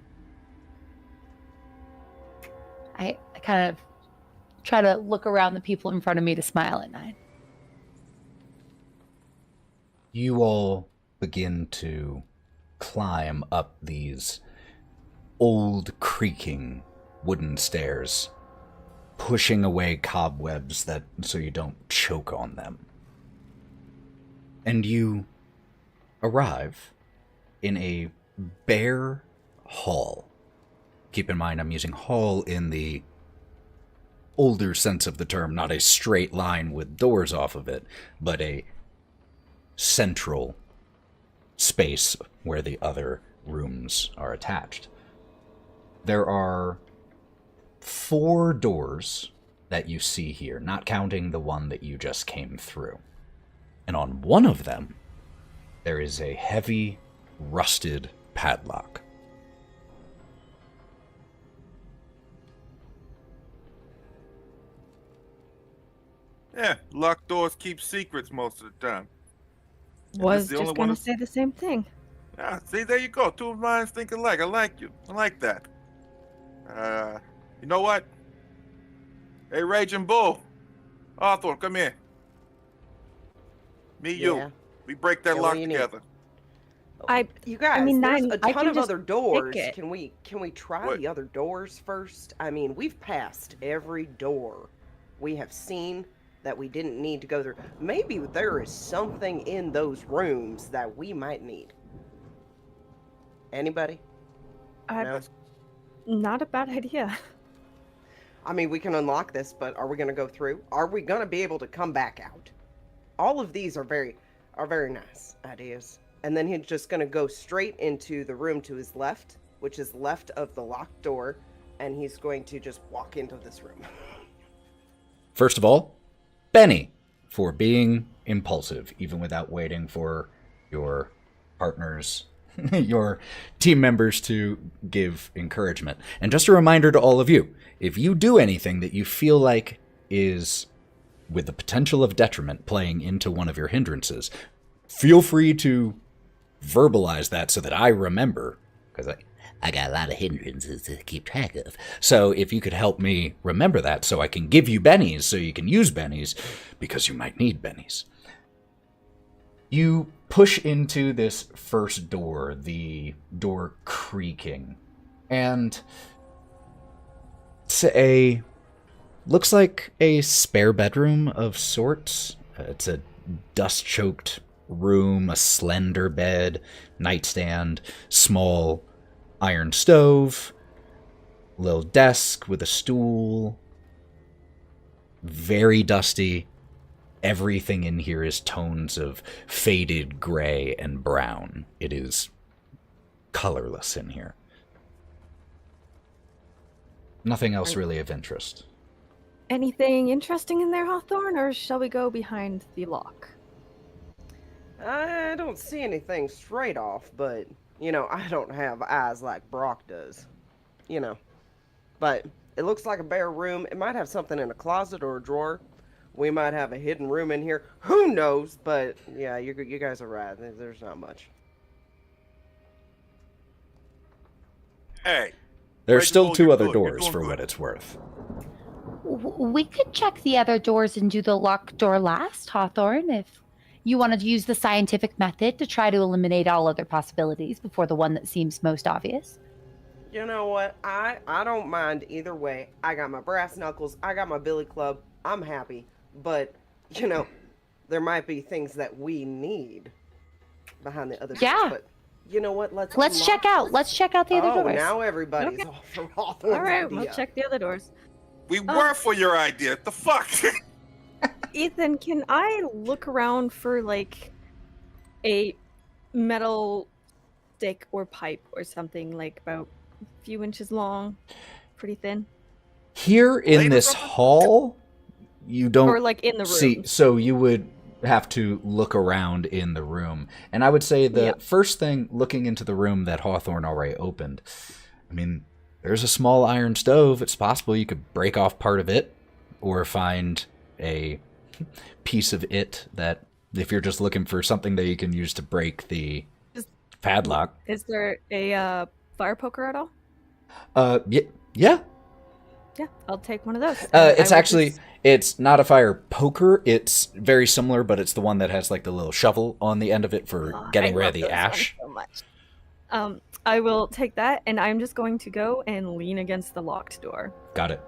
I kind of try to look around the people in front of me to smile at Nyne. You all begin to climb up these old, creaking wooden stairs, pushing away cobwebs so you don't choke on them. And you arrive in a bare hall. Keep in mind, I'm using hall in the older sense of the term, not a straight line with doors off of it, but a central space where the other rooms are attached. There are 4 doors that you see here, not counting the one that you just came through. And on one of them, there is a heavy, rusted padlock. Yeah, locked doors keep secrets most of the time. Was the only just one going to that's- say the same thing. Yeah, see, there you go. 2 minds think alike. I like you. I like that. You know what? Hey, Raging Bull. Hawthorne, come here. Me, Yeah. you. We break that Yeah, what lock do you need? together. You guys, mean, there's Nyne, a I ton can of just other pick doors. it. Can we try What? the other doors first? I mean, we've passed every door we have seen that we didn't need to go through. Maybe there is something in those rooms that we might need. Anybody? No? Not a bad idea. I mean, we can unlock this, but are we going to go through? Are we going to be able to come back out? All of these are very nice ideas. And then he's just going to go straight into the room to his left, which is left of the locked door, and he's going to just walk into this room. First of all, Benny, for being impulsive, even without waiting for your partners, your team members to give encouragement. And just a reminder to all of you, if you do anything that you feel like is with the potential of detriment playing into one of your hindrances, feel free to verbalize that so that I remember, because I got a lot of hindrances to keep track of. So if you could help me remember that so I can give you bennies so you can use bennies, because you might need bennies. You push into this first door, the door creaking, and it's looks like a spare bedroom of sorts. It's a dust-choked room, a slender bed, nightstand, small iron stove, little desk with a stool. Very dusty. Everything in here is tones of faded gray and brown. It is colorless in here. Nothing else really of interest. Anything interesting in there, Hawthorne, or shall we go behind the lock? I don't see anything straight off, but, I don't have eyes like Brawk does. But it looks like a bare room. It might have something in a closet or a drawer. We might have a hidden room in here. Who knows? But, yeah, you guys are right. There's not much. Hey. There's Raging still Bull, 2 you're other good. You're doors doing for good. what it's worth. We could check the other doors and do the locked door last, Hawthorne, if you wanted to use the scientific method to try to eliminate all other possibilities before the one that seems most obvious. You know what? I don't mind either way. I got my brass knuckles. I got my billy club. I'm happy. But, you know, there might be things that we need behind the other doors. But you know what? Let's check out. Let's check out the other doors. Oh, now everybody's all for Hawthorne's All right, idea. we'll check the other doors. We were for your idea. The fuck? Ethan, can I look around for like a metal stick or pipe or something like about a few inches long, pretty thin? Here in this hall, you don't Or like in the room. see. So you would have to look around in the room, and I would say the first thing, looking into the room that Hawthorne already opened. I mean, there's a small iron stove. It's possible you could break off part of it, or find a piece of it that, if you're just looking for something that you can use to break the padlock. Is there a fire poker at all? Yeah. Yeah, I'll take one of those. It's actually, it's not a fire poker. It's very similar, but it's the one that has like the little shovel on the end of it for getting rid of the ash. So much. I will take that, and I'm just going to go and lean against the locked door. Got it.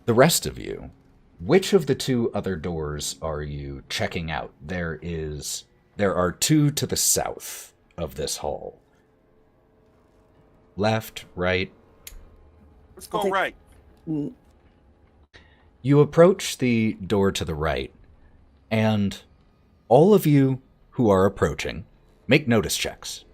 The rest of you, which of the two other doors are you checking out? There are two to the south of this hall. Left, right. Let's go right. You approach the door to the right, and all of you who are approaching, make notice checks.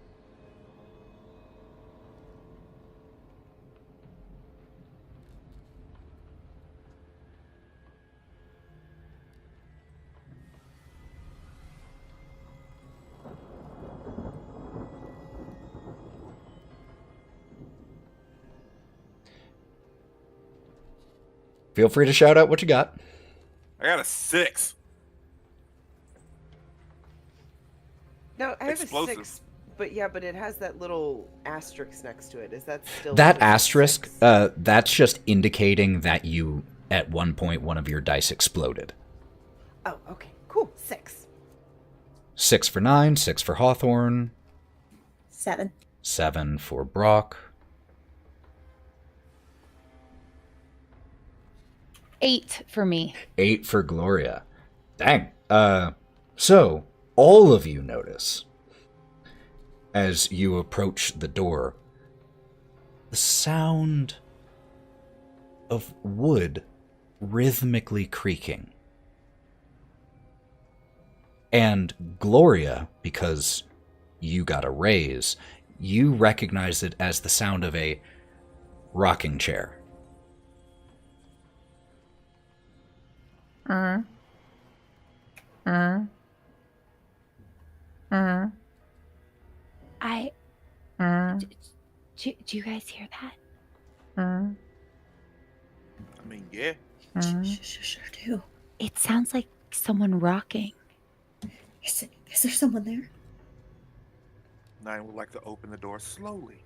Feel free to shout out what you got. I got a 6. No, I have Explosive. a 6, but it has that little asterisk next to it. Is that still That just a asterisk, 6? that's just indicating that you, at one point, one of your dice exploded. Oh, okay, cool. 6. 6 for Nyne, 6 for Hawthorne, 7. 7 for Brawk, 8 for me. 8 for Gloria. Dang. So, all of you notice, as you approach the door, the sound of wood rhythmically creaking. And Gloria, because you got a raise, you recognize it as the sound of a rocking chair. Do you guys hear that? I mean, yeah. Sure do. It sounds like someone rocking. Is there someone there? Nyne would like to open the door slowly.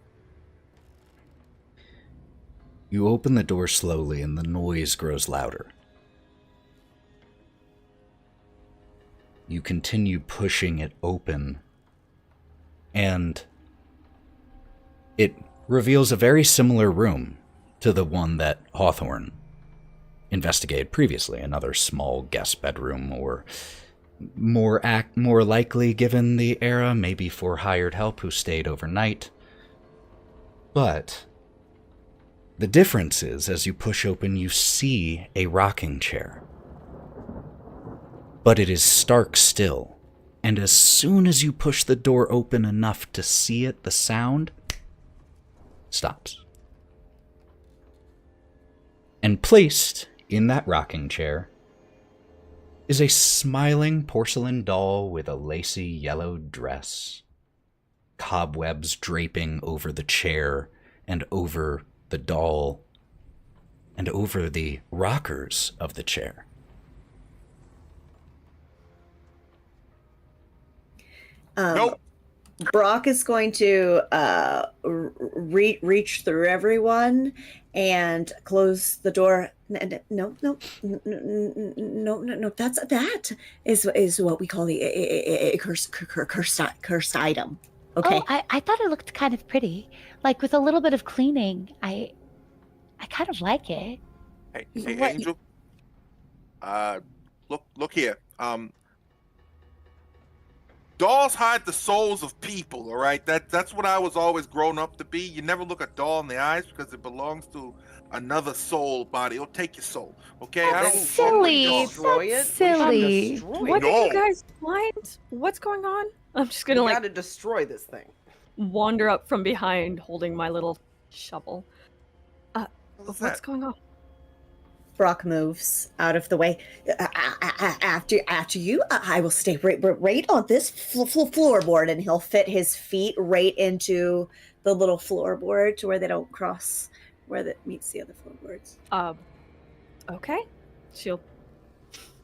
You open the door slowly and the noise grows louder. You continue pushing it open, and it reveals a very similar room to the one that Hawthorne investigated previously, another small guest bedroom, or more likely, given the era, maybe for hired help who stayed overnight. But the difference is, as you push open, you see a rocking chair. But it is stark still, and as soon as you push the door open enough to see it, the sound stops. And placed in that rocking chair is a smiling porcelain doll with a lacy yellow dress, cobwebs draping over the chair and over the doll and over the rockers of the chair. Nope. Brawk is going to reach through everyone and close the door. No. That is what we call a cursed item. Okay. Oh, I thought it looked kind of pretty. Like with a little bit of cleaning, I kind of like it. Hey, What- Angel. Look here. Dolls hide the souls of people. All right, that's what I was always grown up to be. You never look a doll in the eyes because it belongs to another soul body. It'll take your soul. Okay, That's I don't silly. Destroy it. That's We should silly. destroy What it. did No. you guys find? What's going on? I'm just gonna We like gotta destroy this thing. wander up from behind, holding my little shovel. What's What's that? going on? Brawk moves out of the way. After you, I will stay right on this floorboard, and he'll fit his feet right into the little floorboard to where they don't cross, where that meets the other floorboards. Okay. She'll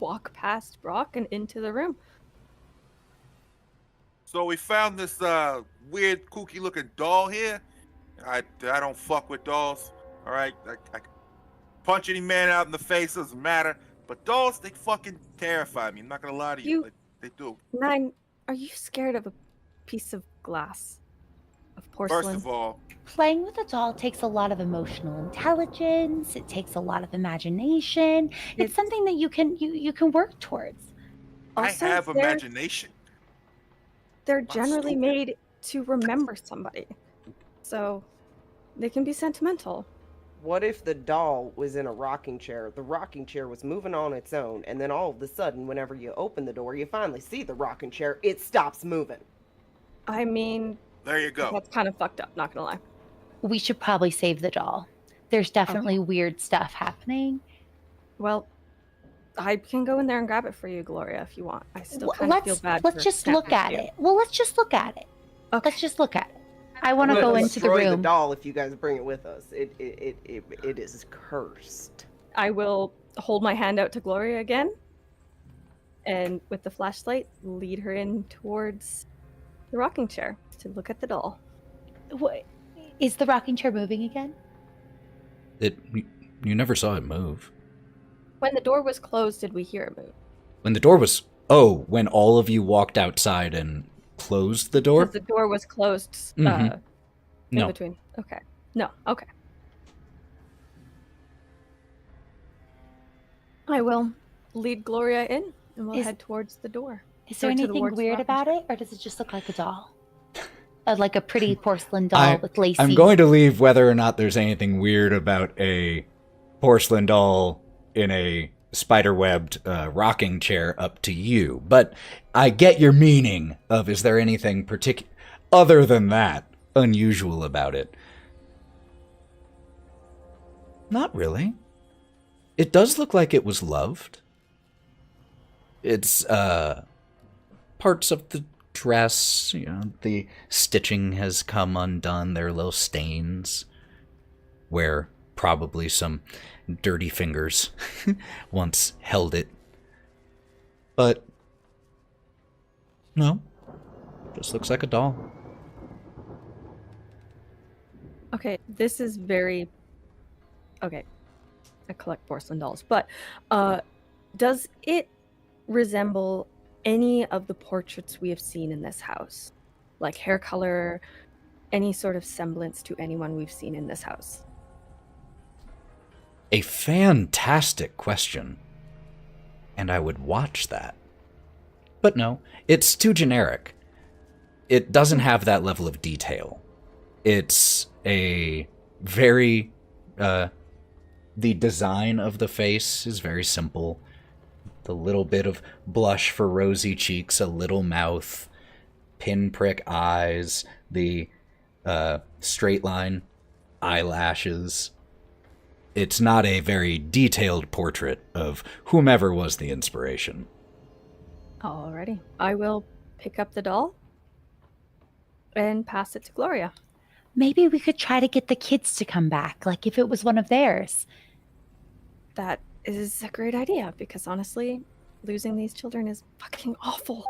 walk past Brawk and into the room. So we found this weird, kooky looking doll here. I don't fuck with dolls. All right, I punch any man out in the face, doesn't matter. But dolls, they fucking terrify me. I'm not gonna lie to you. They do. Nyne, are you scared of a piece of glass? Of porcelain? First of all, Playing with a doll takes a lot of emotional intelligence. It takes a lot of imagination. It's something that you can work towards. Also, I have they're- imagination. They're I'm generally stupid. made to remember somebody. So they can be sentimental. What if the doll was in a rocking chair? The rocking chair was moving on its own, and then all of a sudden, whenever you open the door, you finally see the rocking chair. It stops moving. I mean, There you go. that's kind of fucked up, not gonna lie. We should probably save the doll. There's definitely weird stuff happening. Well, I can go in there and grab it for you, Gloria, if you want. I still kind of feel Let's bad. let's for just look snapping at you. it. Well, let's just look at it. Okay. Let's just look at it. I want to We'll go into the destroy room. doll if you guys bring it with us. It is cursed. I will hold my hand out to Gloria again, and with the flashlight, lead her in towards the rocking chair to look at the doll. What, is the rocking chair moving again? You never saw it move. When the door was closed, did we hear it move? When the door was when all of you walked outside and closed the door? Because the door was closed Mhm. in No. between. Okay. No. Okay. I will lead Gloria in, and we'll Is- head towards the door. Is there Or to the anything wards weird rocking about chair. it, or does it just look like a doll? Like a pretty porcelain doll with lacy. I'm going to leave whether or not there's anything weird about a porcelain doll in a spider-webbed rocking chair up to you. But I get your meaning of, is there anything particular other than that unusual about it? Not really. It does look like it was loved. It's parts of the dress, the stitching has come undone. There are little stains where probably some dirty fingers once held it. But no, just looks like a doll. Okay, this is very... Okay, I collect porcelain dolls, but does it resemble any of the portraits we have seen in this house? Like hair color, any sort of semblance to anyone we've seen in this house? A fantastic question. And I would watch that. But no, it's too generic. It doesn't have that level of detail. It's a very... the design of the face is very simple. The little bit of blush for rosy cheeks, a little mouth, pinprick eyes, the straight line eyelashes. It's not a very detailed portrait of whomever was the inspiration. Alrighty. I will pick up the doll and pass it to Gloria. Maybe we could try to get the kids to come back, like if it was one of theirs. That is a great idea, because honestly, losing these children is fucking awful.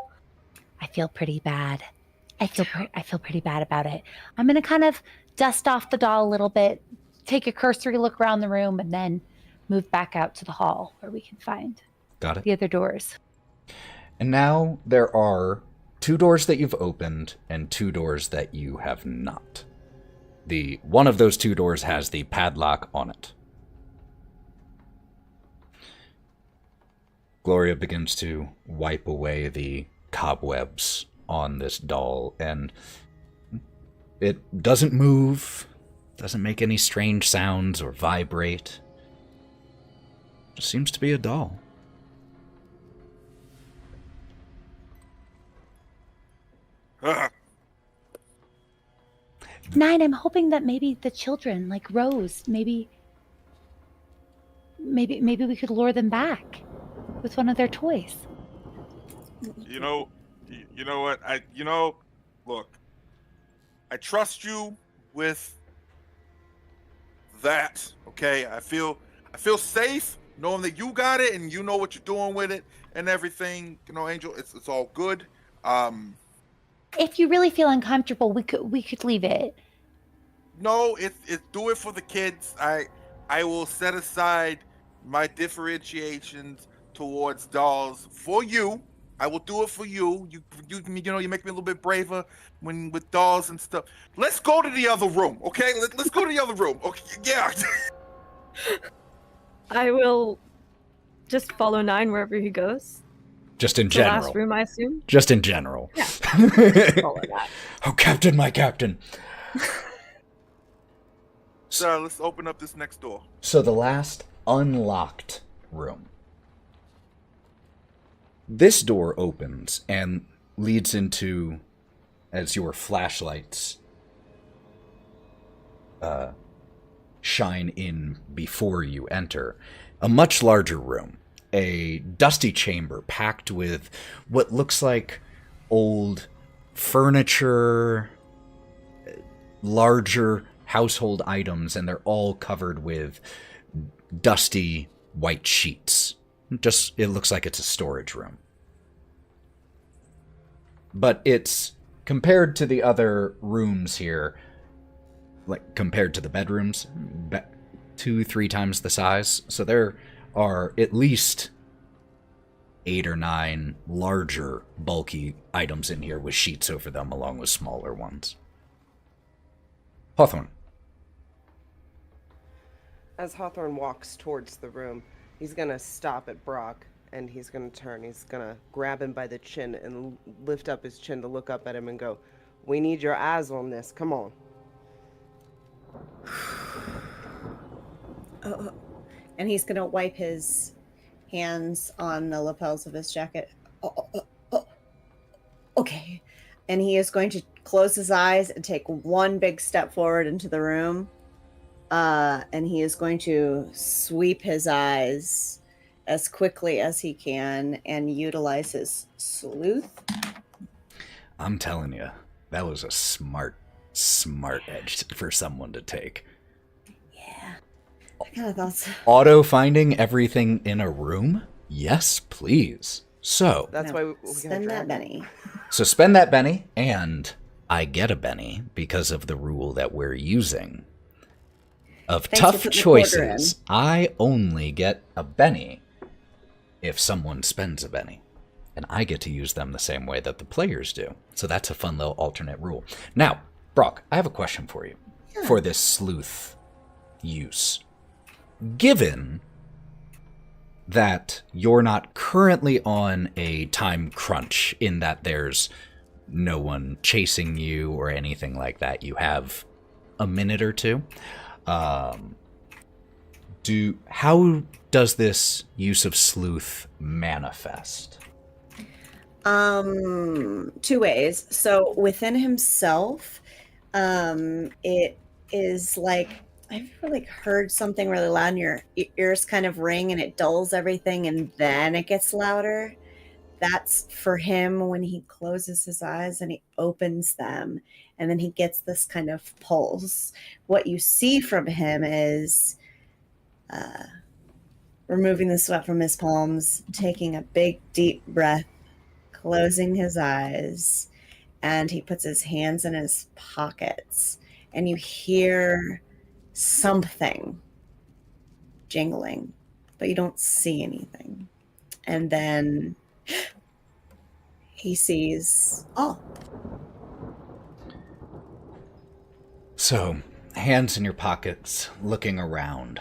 I feel pretty bad. I feel pretty bad about it. I'm gonna kind of dust off the doll a little bit, take a cursory look around the room, and then move back out to the hall where we can find Got it. the other doors. And now there are 2 doors that you've opened and 2 doors that you have not. One of those 2 doors has the padlock on it. Gloria begins to wipe away the cobwebs on this doll, and it doesn't move, doesn't make any strange sounds or vibrate. Just seems to be a doll. Nyne, I'm hoping that maybe the children, like Rose, maybe we could lure them back with one of their toys. You know what? Look, I trust you with that. Okay, I feel safe knowing that you got it and you know what you're doing with it and everything. You know, Angel, it's all good. If you really feel uncomfortable, we could leave it. No, it's do it for the kids. I will set aside my differentiations towards dolls for you. I will do it for you. You know, you make me a little bit braver when with dolls and stuff. Let's go to the other room, okay? Let's go to the other room. Okay, yeah. I will just follow Nyne wherever he goes. Just in The general. last room, I assume. Just in general. Yeah. Follow that. Oh, Captain, my Captain. So let's open up this next door. So the last unlocked room. This door opens and leads into, as your flashlights shine in before you enter, a much larger room. A dusty chamber packed with what looks like old furniture, larger household items, and they're all covered with dusty white sheets. It looks like it's a storage room. But it's, compared to the other rooms here, like compared to the bedrooms, 2-3 times the size. So there are at least 8 or 9 larger, bulky items in here with sheets over them, along with smaller ones. Hawthorne. As Hawthorne walks towards the room, he's gonna stop at Brawk, and he's gonna turn. He's gonna grab him by the chin and lift up his chin to look up at him and go, "We need your eyes on this. Come on." And he's gonna wipe his hands on the lapels of his jacket. Okay. And he is going to close his eyes and take one big step forward into the room. And he is going to sweep his eyes as quickly as he can and utilize his sleuth. I'm telling you, that was a smart edge for someone to take. Yeah. I kind of thought so. Auto finding everything in a room? Yes, please. So That's why we're gonna spend that drag Benny. So spend that Benny, and I get a Benny because of the rule that we're using. Of Thanks for tough putting the quarter in. choices, I only get a Benny if someone spends a Benny. And I get to use them the same way that the players do. So that's a fun little alternate rule. Now, Brawk, I have a question for you for this sleuth use. Given that you're not currently on a time crunch in that there's no one chasing you or anything like that, you have a minute or two. How does this use of sleuth manifest? 2 ways. So within himself, it is like, have you ever like heard something really loud and your ears kind of ring and it dulls everything and then it gets louder? That's for him when he closes his eyes and he opens them, and then he gets this kind of pulse. What you see from him is removing the sweat from his palms, taking a big deep breath, closing his eyes, and he puts his hands in his pockets, and you hear something jingling, but you don't see anything. And then he sees all. So, hands in your pockets, looking around.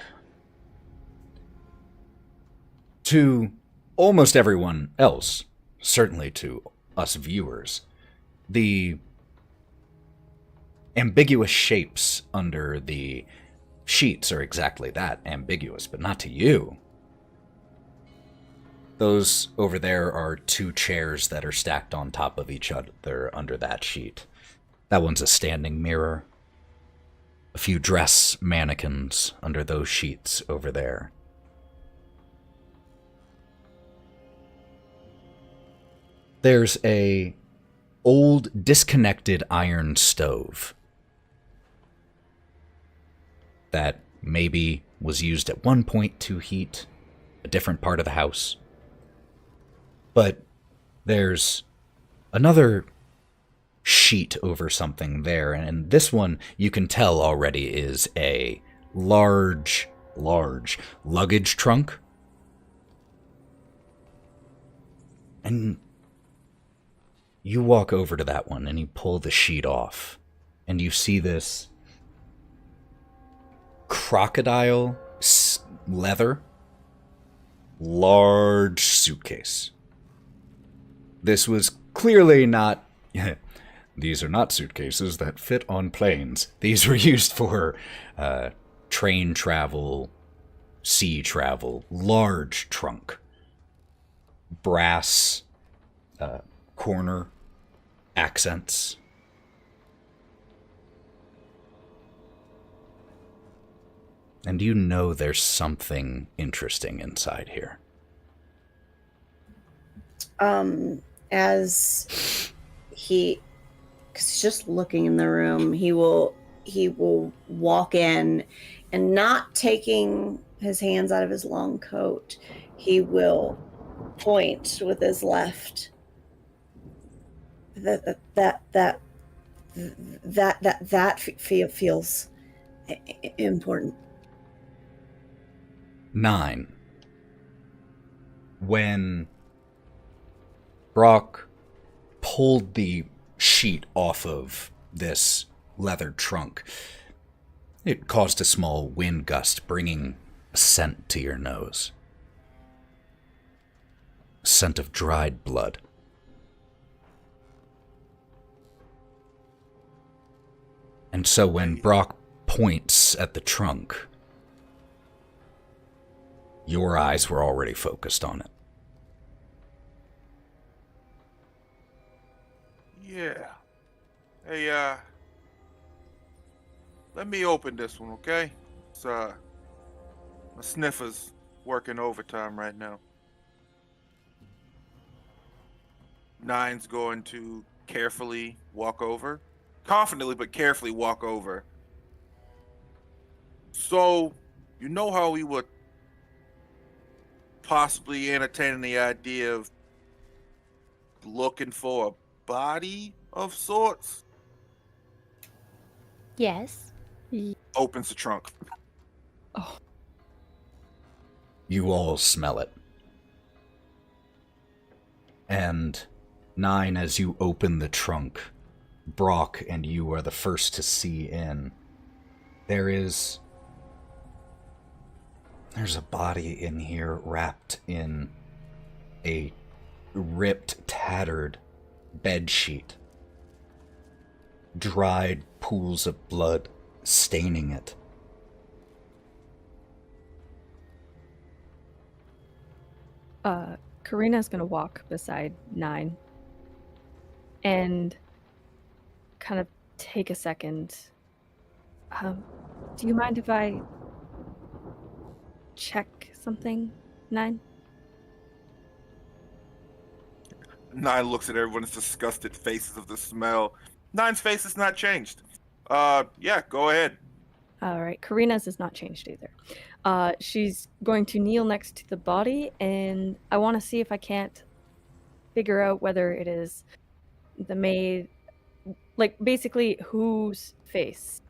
To almost everyone else, certainly to us viewers, the ambiguous shapes under the sheets are exactly that, ambiguous, but not to you. Those over there are 2 chairs that are stacked on top of each other under that sheet. That one's a standing mirror. A few dress mannequins under those sheets over there. There's a old, disconnected iron stove that maybe was used at one point to heat a different part of the house. But there's another sheet over something there, and this one you can tell already is a large luggage trunk. And you walk over to that one and you pull the sheet off, and you see this crocodile leather large suitcase. This was clearly not... These are not suitcases that fit on planes. These were used for train travel, sea travel. Large trunk. Brass corner accents. And you know there's something interesting inside here. As he, because he's just looking in the room, he will walk in, and not taking his hands out of his long coat, he will point with his left. That feels important. Nyne. When Brawk pulled the sheet off of this leather trunk, it caused a small wind gust, bringing a scent to your nose. A scent of dried blood. And so when Brawk points at the trunk, your eyes were already focused on it. Yeah. Hey, let me open this one, okay? It's, my sniffer's working overtime right now. Nyne's going to carefully walk over. Confidently, but carefully walk over. So, you know how we were possibly entertaining the idea of looking for a body of sorts? Yes. Opens the trunk. Oh. You all smell it. And Nyne, as you open the trunk, Brawk and you are the first to see in. There's a body in here wrapped in a ripped, tattered bed sheet. Dried pools of blood staining it. Karina's gonna walk beside Nyne and kind of take a second. Do you mind if I check something, Nyne? Nyne looks at everyone's disgusted faces of the smell. Nyne's face has not changed. Yeah, go ahead. All right, Karina's has not changed either. She's going to kneel next to the body, and I want to see if I can't figure out whether it is the maid Like, basically, whose face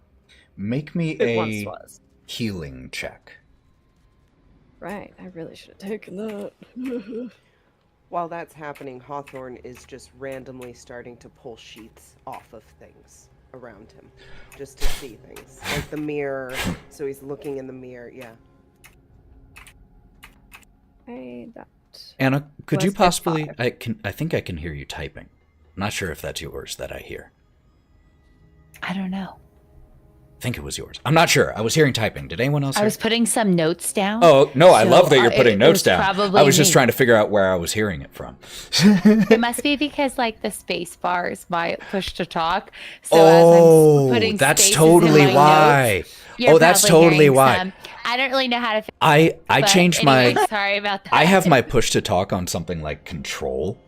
Make me it once a was. healing check. Right, I really should have taken that. While that's happening, Hawthorne is just randomly starting to pull sheets off of things around him, just to see things. Like the mirror, so he's looking in the mirror, yeah. That Anna, could you was a possibly... 5. I think I can hear you typing. I'm not sure if that's yours that I hear. I don't know. I think it was yours. I'm not sure. I was hearing typing. Did anyone else I hear? was putting some notes down. Oh, no, I so, love that you're putting it notes was down. probably I was just me. trying to figure out where I was hearing it from. It must be because like the space bar is my push to talk. So as Oh, I'm putting that's spaces totally in my why. Notes, you're That's probably totally hearing why. some. I don't really know how to. I but changed anyway, my... Sorry about that. I have my push to talk on something like control.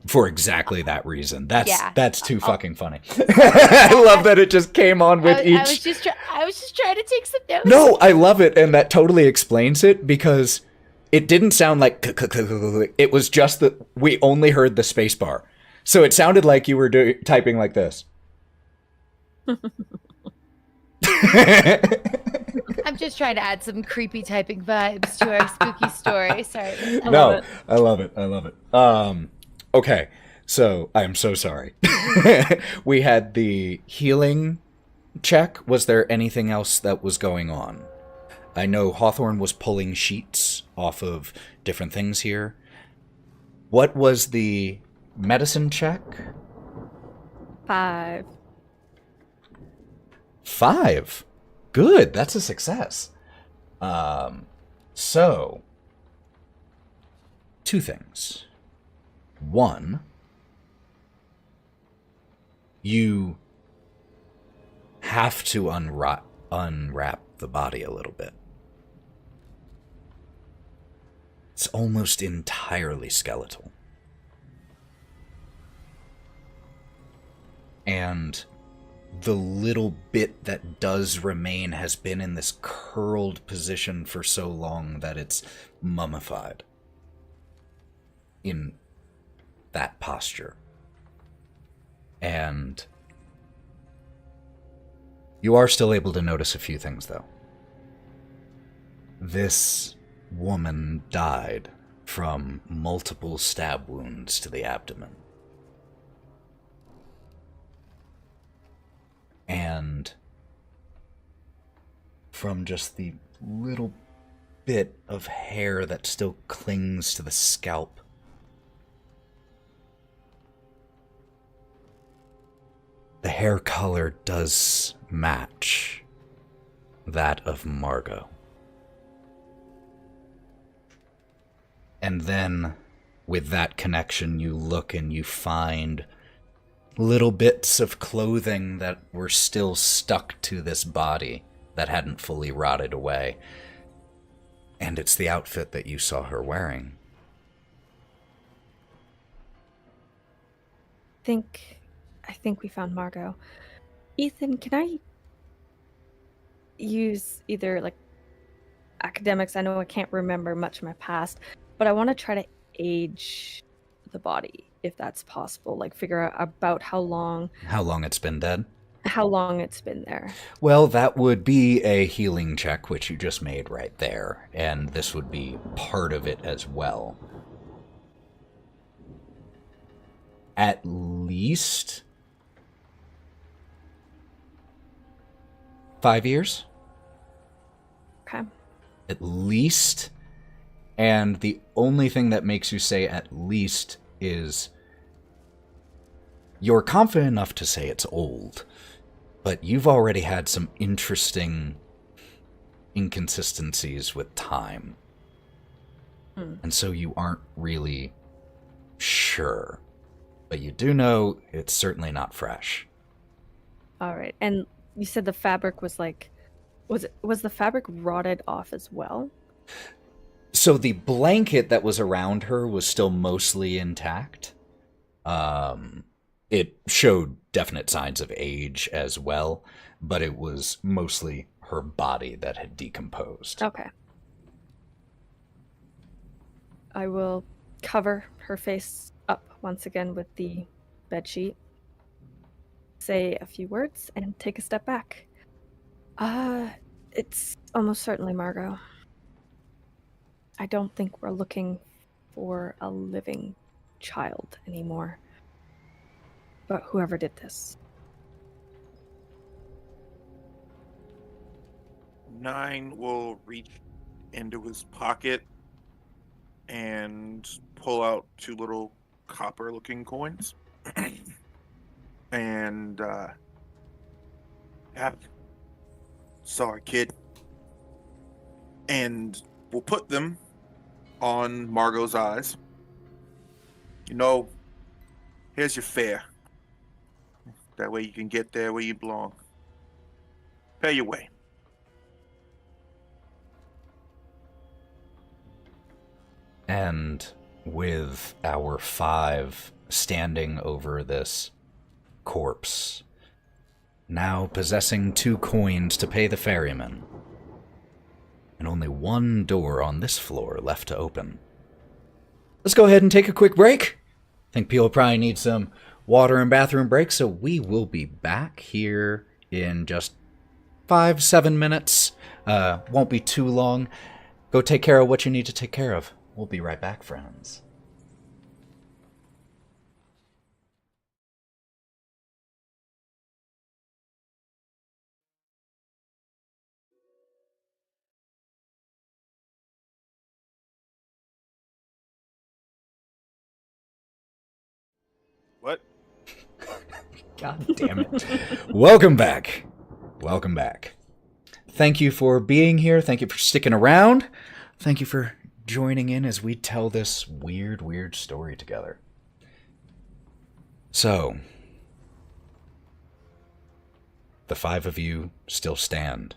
For exactly that reason. That's too fucking funny. I love that it just came on with each. I was just trying to take some notes. No, I love it, and that totally explains it because it didn't sound like it was just that we only heard the space bar, so it sounded like you were typing like this. I'm just trying to add some creepy typing vibes to our spooky story. Sorry. I love it. Okay, so I am so sorry. We had the healing check. Was there anything else that was going on? I know Hawthorne was pulling sheets off of different things here. What was the medicine check? 5. 5. Good. That's a success. So, 2 things. 1, you have to unwrap the body a little bit. It's almost entirely skeletal. And the little bit that does remain has been in this curled position for so long that it's mummified in that posture. And you are still able to notice a few things, though. This woman died from multiple stab wounds to the abdomen. And from just the little bit of hair that still clings to the scalp, the hair color does match that of Margot. And then, with that connection, you look and you find little bits of clothing that were still stuck to this body that hadn't fully rotted away. And it's the outfit that you saw her wearing. I think we found Margot. Ethan, can I use either like academics? I know I can't remember much of my past, but I want to try to age the body, if that's possible. Like figure out about how long it's been dead? How long it's been there. Well, that would be a healing check, which you just made right there. And this would be part of it as well. At least 5 years? Okay. At least. And the only thing that makes you say at least is you're confident enough to say it's old, but you've already had some interesting inconsistencies with time. And so you aren't really sure. But you do know it's certainly not fresh. All right. And you said the fabric was like, was the fabric rotted off as well? So the blanket that was around her was still mostly intact. It showed definite signs of age as well, but it was mostly her body that had decomposed. Okay. I will cover her face up once again with the bedsheet. say a few words and take a step back. It's almost certainly Margot. I don't think we're looking for a living child anymore. But whoever did this. Nyne will reach into his pocket and pull out 2 little copper-looking coins. And, yeah. Sorry, kid. And we'll put them on Margot's eyes. You know, here's your fare. That way you can get there where you belong. Pay your way. And with our 5 standing over this corpse, now possessing 2 coins to pay the ferryman, and only 1 door on this floor left to open. Let's go ahead and take a quick break. I think people probably need some water and bathroom break, so we will be back here in just 5-7 minutes. Won't be too long. Go take care of what you need to take care of. We'll be right back, friends. What? God damn it. Welcome back. Welcome back. Thank you for being here. Thank you for sticking around. Thank you for joining in as we tell this weird story together. So, the 5 of you still stand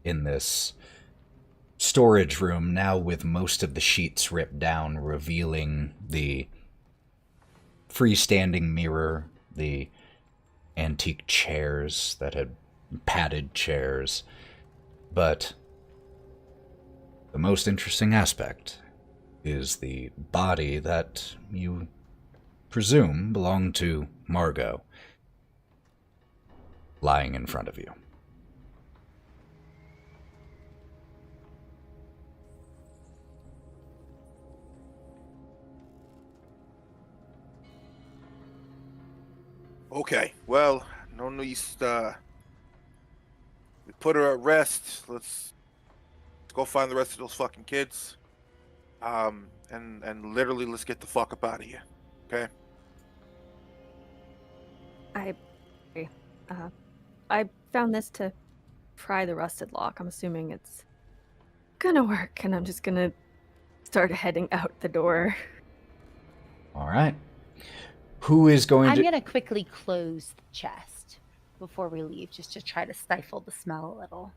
in this storage room, now with most of the sheets ripped down, revealing the freestanding mirror, the antique chairs that had padded chairs. But the most interesting aspect is the body that you presume belonged to Margot, lying in front of you. Okay, well, no need. We put her at rest. Let's go find the rest of those fucking kids. And literally, let's get the fuck up out of here. Okay. I found this to pry the rusted lock. I'm assuming it's gonna work, and I'm just gonna start heading out the door. All right. Who is going I'm to... going to quickly close the chest before we leave, just to try to stifle the smell a little.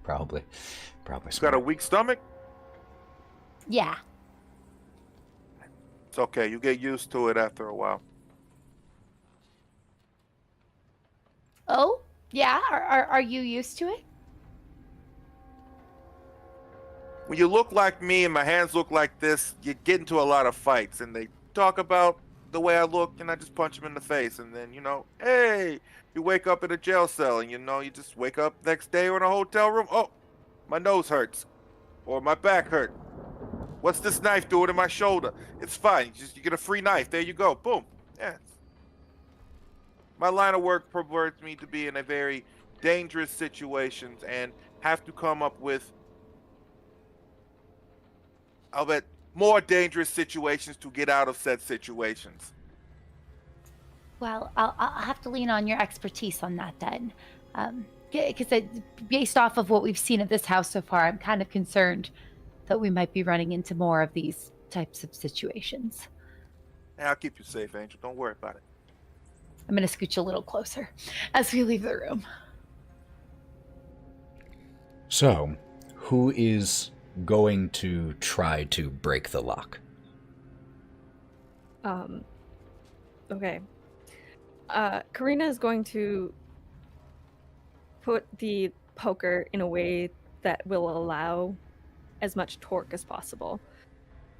Probably. She's got a weak stomach? Yeah. It's okay. You get used to it after a while. Oh, yeah? Are you used to it? When you look like me and my hands look like this, you get into a lot of fights, and they talk about the way I look, and I just punch them in the face, and then, hey, you wake up in a jail cell, and you just wake up next day or in a hotel room. Oh, my nose hurts, or my back hurt. What's this knife doing in my shoulder? It's fine. You get a free knife. There you go. Boom. Yeah. My line of work perverts me to be in a very dangerous situations and have to come up with, I'll bet, more dangerous situations to get out of said situations. Well, I'll have to lean on your expertise on that then. Because based off of what we've seen at this house so far, I'm kind of concerned that we might be running into more of these types of situations. Yeah, I'll keep you safe, Angel. Don't worry about it. I'm going to scooch a little closer as we leave the room. So, who is going to try to break the lock? Okay. Karina is going to put the poker in a way that will allow as much torque as possible.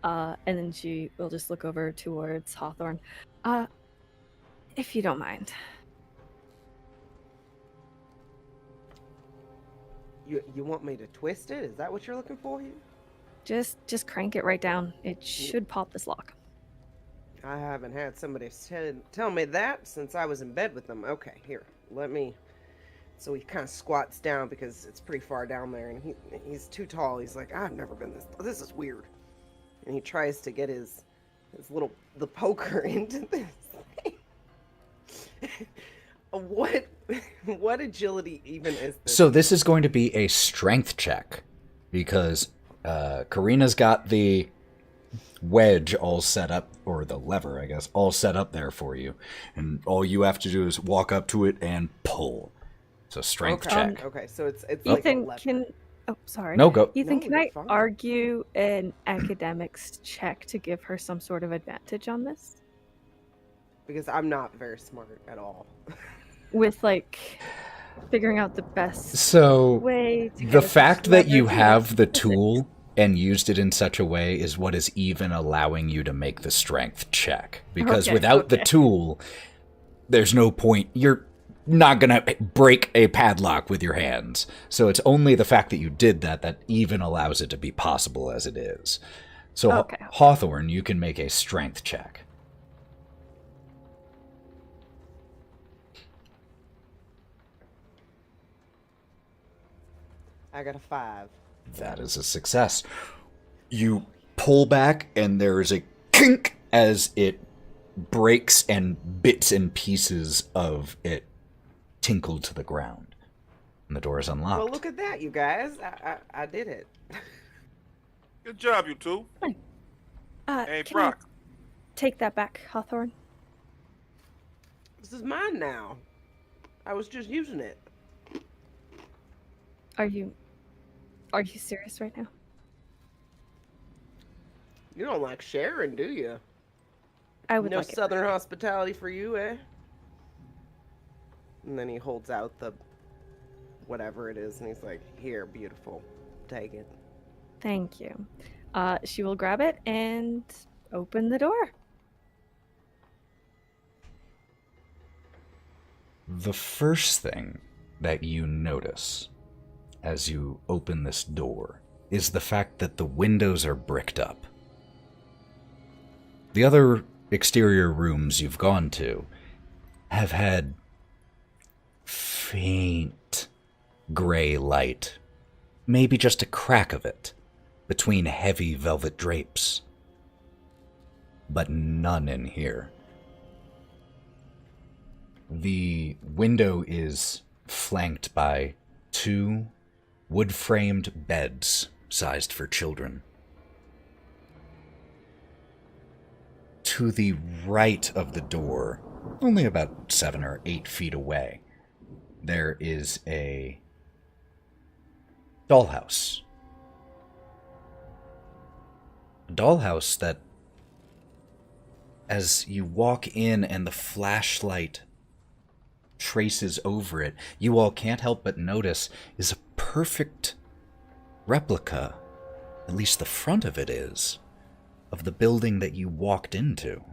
And then she will just look over towards Hawthorne. If you don't mind. You want me to twist it? Is that what you're looking for here? Just crank it right down. It should pop this lock. I haven't had somebody tell me that since I was in bed with them. Okay, here, let me... So he kind of squats down because it's pretty far down there, and he's too tall. He's like, I've never been this is weird. And he tries to get his the poker into this thing. What agility even is this? So this is going to be a strength check, because Karina's got the wedge all set up, or the lever, I guess, all set up there for you. And all you have to do is walk up to it and pull. So strength check. Okay, so it's Ethan, like oh, sorry. No, go. Ethan, No, can you're I fine. argue an academics check to give her some sort of advantage on this? because I'm not very smart at all. With, like, figuring out the best So way to get the as much fact that you leverage have the as it. tool and used it in such a way is what is even allowing you to make the strength check. Because Okay, without the okay. tool, there's no point. You're not going to break a padlock with your hands. So it's only the fact that you did that even allows it to be possible as it is. So Okay. Hawthorne, you can make a strength check. I got a 5. That is a success. You pull back, and there is a kink as it breaks, and bits and pieces of it tinkle to the ground. And the door is unlocked. Well, look at that, you guys. I did it. Good job, you two. Hey, Can I Brawk. take that back, Hawthorne? This is mine now. I was just using it. Are you serious right now? You don't like sharing, do you? I would No like it. southern hospitality for you, eh? And then he holds out the whatever it is, and he's like, "Here, beautiful, take it." Thank you. She will grab it and open the door. The first thing that you notice as you open this door is the fact that the windows are bricked up. The other exterior rooms you've gone to have had faint gray light, maybe just a crack of it, between heavy velvet drapes. But none in here. The window is flanked by 2 wood-framed beds sized for children. To the right of the door, only about 7 or 8 feet away, there is a dollhouse. A dollhouse that, as you walk in and the flashlight traces over it, you all can't help but notice is a perfect replica, at least the front of it is, of the building that you walked into.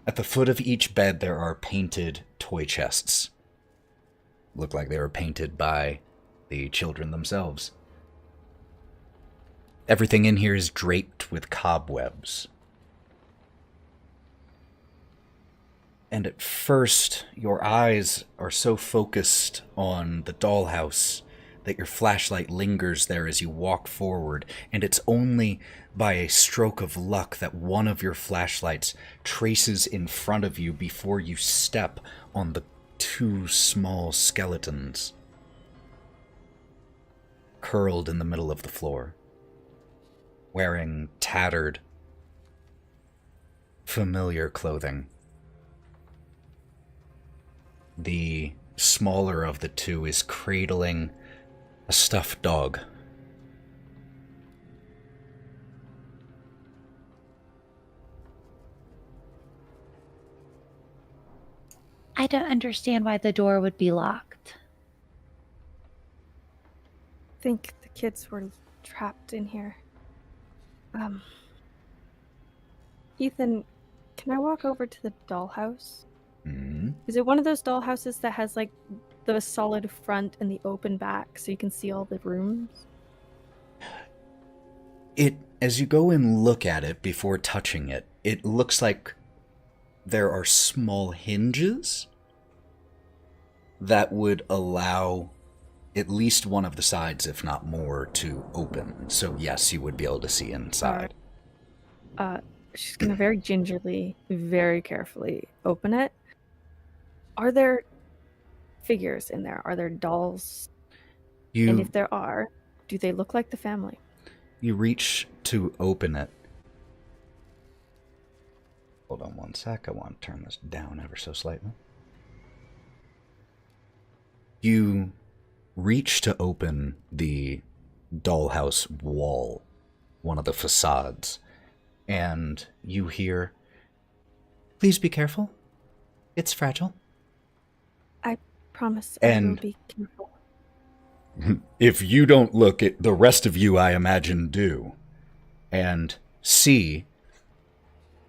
At the foot of each bed there are painted toy chests. Look like they were painted by the children themselves. Everything in here is draped with cobwebs. And at first, your eyes are so focused on the dollhouse that your flashlight lingers there as you walk forward, and it's only by a stroke of luck that one of your flashlights traces in front of you before you step on the 2 small skeletons curled in the middle of the floor, wearing tattered, familiar clothing. The smaller of the 2 is cradling a stuffed dog. I don't understand why the door would be locked. I think the kids were trapped in here. Ethan, Can I walk over to the dollhouse? Hmm. Is it one of those dollhouses that has like the solid front and the open back so you can see all the rooms? As you go and look at it before touching it, it looks like there are small hinges that would allow at least one of the sides, if not more, to open. So yes, you would be able to see inside. She's gonna very gingerly, very carefully open it. Are there figures in there? Are there dolls? And if there are, do they look like the family? You reach to open it. Hold on one sec. I want to turn this down ever so slightly. You reach to open the dollhouse wall, one of the facades, and you hear, "Please be careful. It's fragile." I promise I will And be careful. if you don't look, the rest of you, I imagine, do, and see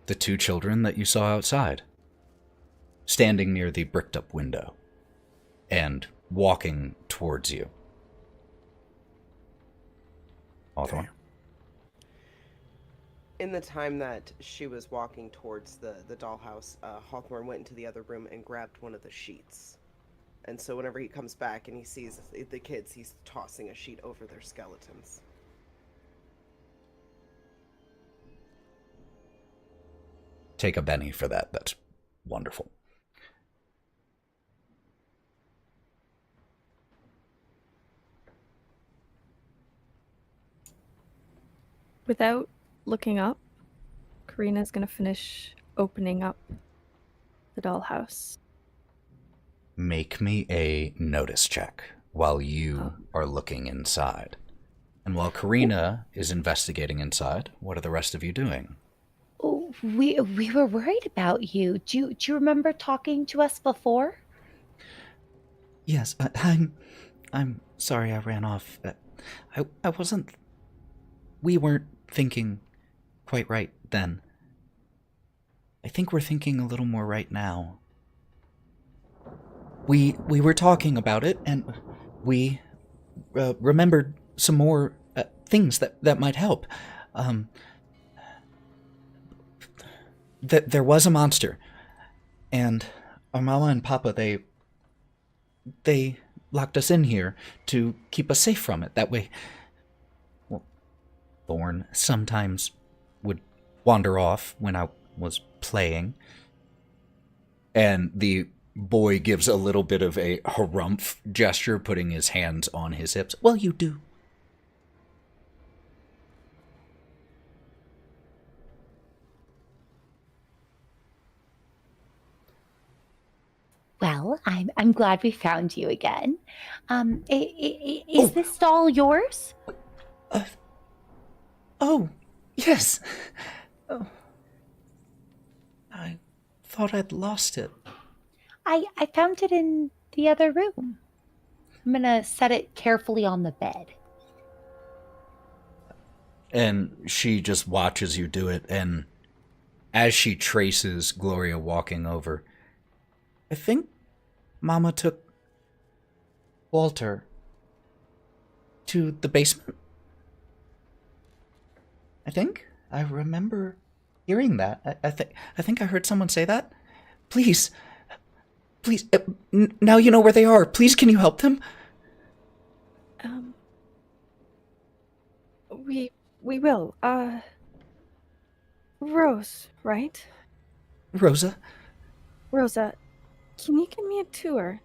the two children that you saw outside, standing near the bricked-up window, and walking towards you. Hawthorne? In the time that she was walking towards the dollhouse, Hawthorne went into the other room and grabbed one of the sheets. And so whenever he comes back and he sees the kids, he's tossing a sheet over their skeletons. Take a Benny for that. That's wonderful. Without looking up, Karina's gonna finish opening up the dollhouse. Make me a notice check while you are looking inside. And while Karina is investigating inside, what are the rest of you doing? Oh, we were worried about you. Do you remember talking to us before? Yes, I'm sorry I ran off. I wasn't... We weren't thinking quite right then. I think we're thinking a little more right now. We were talking about it, and we remembered some more things that might help. That there was a monster, and our mama and papa, they locked us in here to keep us safe from it. That way, well, Thorn sometimes would wander off when I was playing, and the boy gives a little bit of a harumph gesture, putting his hands on his hips. Well, you do. Well, I'm glad we found you again. Is this doll yours? Oh, yes. Oh. I thought I'd lost it. I found it in the other room. I'm gonna set it carefully on the bed. And she just watches you do it, and as she traces Gloria walking over, I think Mama took Walter to the basement. I think I remember hearing that. I think I heard someone say that. Please, now you know where they are. Please, can you help them? We will. Rose, right? Rosa? Rosa, can you give me a tour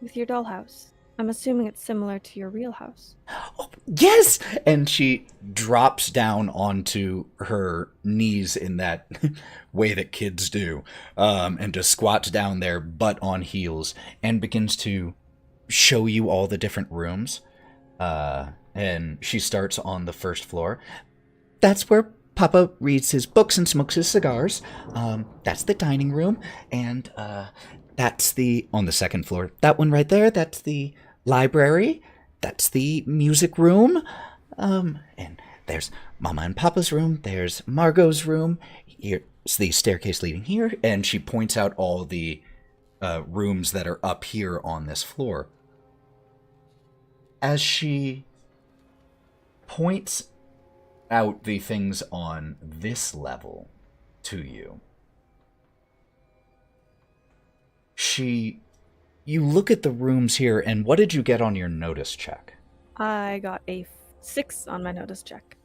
with your dollhouse? I'm assuming it's similar to your real house. Oh, yes! And she drops down onto her knees in that way that kids do, and just squats down there, butt on heels, and begins to show you all the different rooms. And she starts on the first floor. That's where Papa reads his books and smokes his cigars. That's the dining room, and that's on the second floor. That one right there, that's the library. That's the music room. And there's Mama and Papa's room. There's Margot's room. Here, the staircase leading here, and she points out all the rooms that are up here on this floor. As she points out the things on this level to you, you look at the rooms here, and what did you get on your notice check? I got a 6 on my notice check.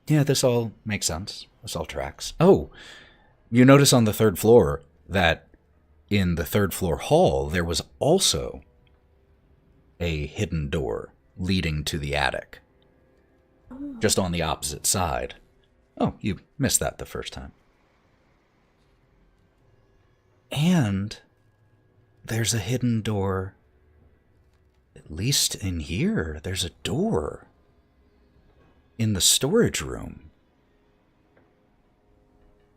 Yeah, this all makes sense. This all tracks. Oh, you notice on the third floor that in the third floor hall, there was also a hidden door leading to the attic. Oh. Just on the opposite side. Oh, you missed that the first time. And there's a hidden door. At least in here, there's a door in the storage room.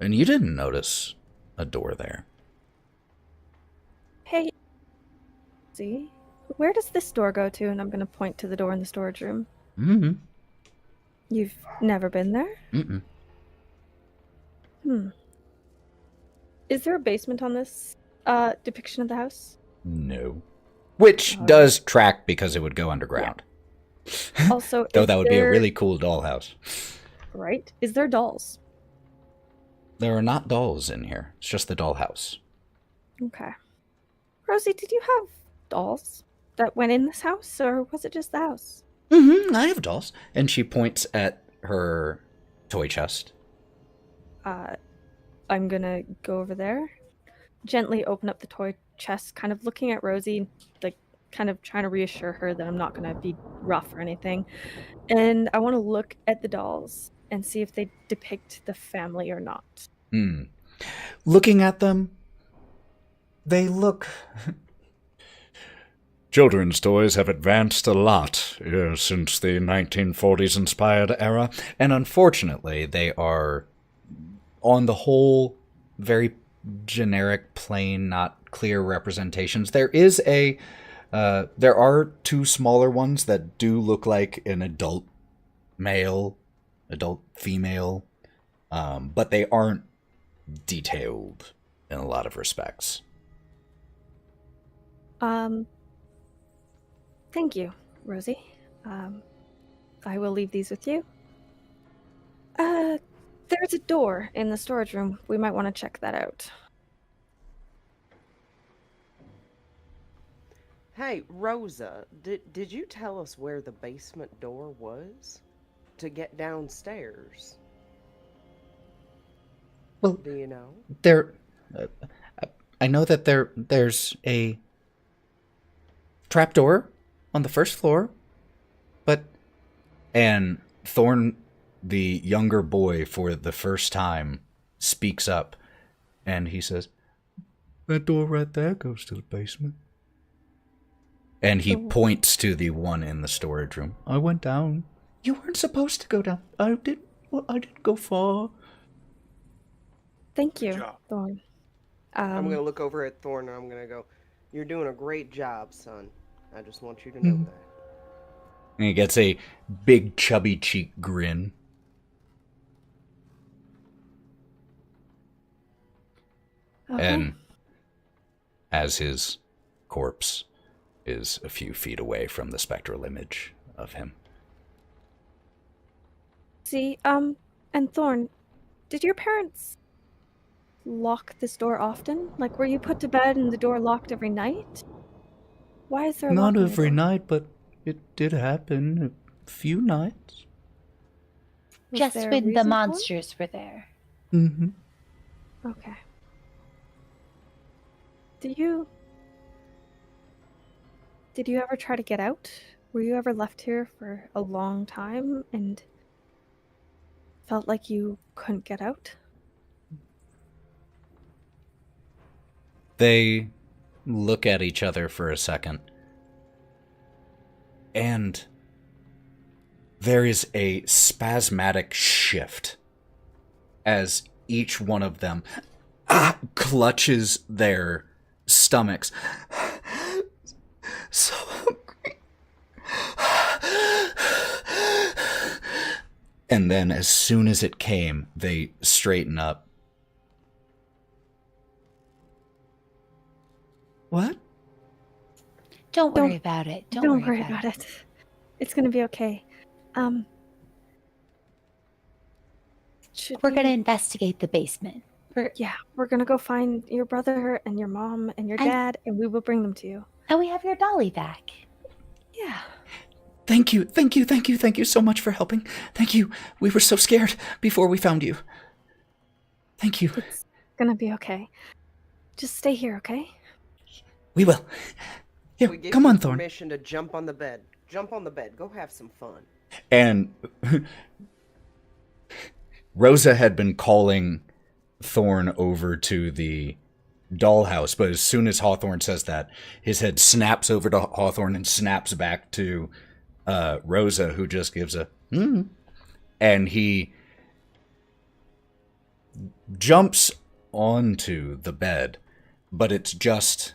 And you didn't notice a door there. Hey, see? Where does this door go to? And I'm going to point to the door in the storage room. Mm-hmm. You've never been there? Mm-mm. Is there a basement on this depiction of the house? No. Which does track because it would go underground. Yeah. Also, though that would be a really cool dollhouse. Right? Is there dolls? There are not dolls in here. It's just the dollhouse. Okay. Rosie, did you have dolls that went in this house, or was it just the house? Mm-hmm, I have dolls. And she points at her toy chest. I'm gonna go over there, gently open up the toy chest, kind of looking at Rosie, like kind of trying to reassure her that I'm not gonna be rough or anything. And I want to look at the dolls and see if they depict the family or not. Looking at them, they look... Children's toys have advanced a lot since the 1940s inspired era, and unfortunately they are, on the whole, very generic, plain, not clear representations. There are 2 smaller ones that do look like an adult male, adult female, but they aren't detailed in a lot of respects. Thank you, Rosie. I will leave these with you. There's a door in the storage room. We might want to check that out. Hey, Rosa, did you tell us where the basement door was to get downstairs? Well, do you know? I know that there's a trapdoor on the first floor, and Thorn, the younger boy, for the first time, speaks up, and he says, "That door right there goes to the basement." And he points to the one in the storage room. I went down. You weren't supposed to go down. I didn't go far. Thank you, Thorn. I'm going to look over at Thorn and I'm going to go, "You're doing a great job, son. I just want you to know that." And he gets a big chubby cheek grin. And as his corpse is a few feet away from the spectral image of him. See, and Thorn, did your parents lock this door often? Like, were you put to bed and the door locked every night? Why is there a lock Not on the every door? night, but it did happen a few nights. Was Just there a when the reason for it? monsters were there. Mm-hmm. Okay. Did you ever try to get out? Were you ever left here for a long time and felt like you couldn't get out? They look at each other for a second. And there is a spasmodic shift as each one of them clutches their stomachs. So hungry. And then as soon as it came, they straighten up. What? Don't worry about it. Don't worry about it. It's gonna be okay. We're gonna investigate the basement. We're gonna go find your brother and your mom and your dad, and we will bring them to you. And we have your dolly back. Yeah. Thank you so much for helping. Thank you. We were so scared before we found you. Thank you. It's gonna be okay. Just stay here, okay? We will. Here, We give come you on, Thorn. permission to jump on the bed. Jump on the bed. Go have some fun. And Rosa had been calling Thorn over to the dollhouse, but as soon as Hawthorne says that, his head snaps over to Hawthorne and snaps back to Rosa, who just gives a and he jumps onto the bed, but it's just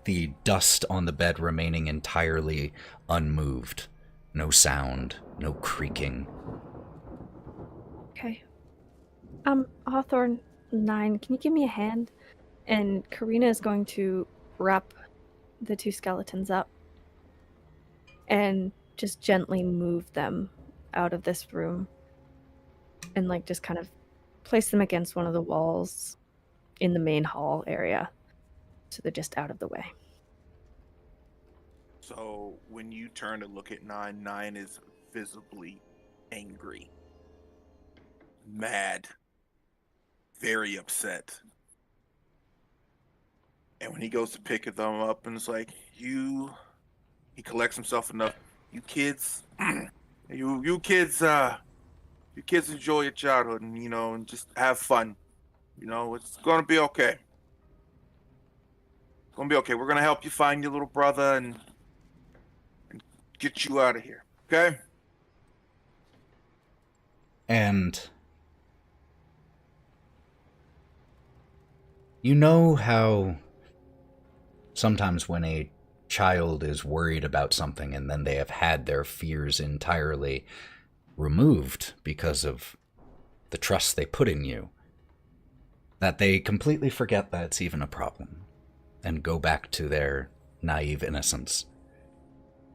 the dust on the bed remaining entirely unmoved. No sound, no creaking. Okay. Hawthorne, Nyne, can you give me a hand? And Karina is going to wrap the two skeletons up and just gently move them out of this room and like just kind of place them against one of the walls in the main hall area so they're just out of the way. So when you turn to look at Nyne, Nyne is visibly angry, mad, very upset. And when he goes to pick them up and it's like, he collects himself enough. You kids, you kids enjoy your childhood and, and just have fun. It's going to be okay. It's going to be okay. We're going to help you find your little brother and get you out of here. Okay? And you know how sometimes when a child is worried about something and then they have had their fears entirely removed because of the trust they put in you, that they completely forget that it's even a problem and go back to their naive innocence.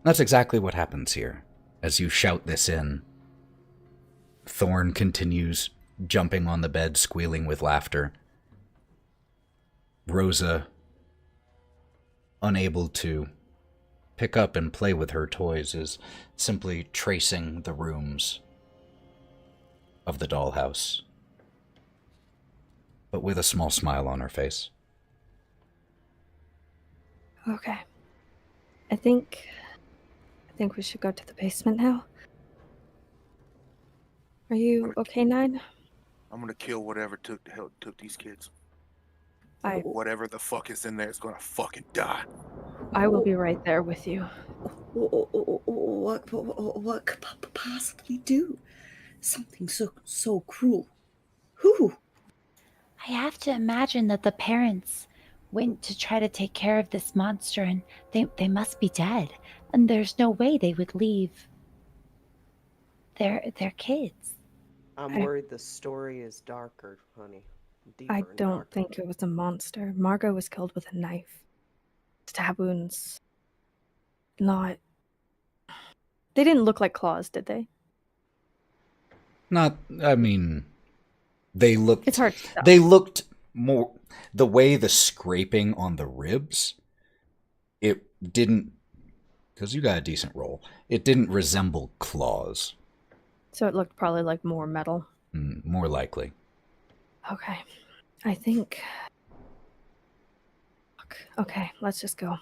That's exactly what happens here. As you shout this in, Thorn continues jumping on the bed, squealing with laughter. Rosa, unable to pick up and play with her toys, is simply tracing the rooms of the dollhouse, but with a small smile on her face. Okay. I think we should go to the basement now. Are you okay, Nyne? I'm going to kill whatever took these kids. Whatever the fuck is in there is going to fucking die. I will be right there with you. What could Papa possibly do? Something so cruel. Who? I have to imagine that the parents went to try to take care of this monster and they must be dead. And there's no way they would leave their kids. I'm worried the story is darker, honey. Deeper I and don't darker. think it was a monster. Margot was killed with a knife. Stab wounds. Not... They didn't look like claws, did they? They looked... It's hard to tell. They looked more... The way the scraping on the ribs, it didn't... Because you got a decent roll. It didn't resemble claws. So it looked probably like more metal. More likely. Okay. I think... Okay, let's just go.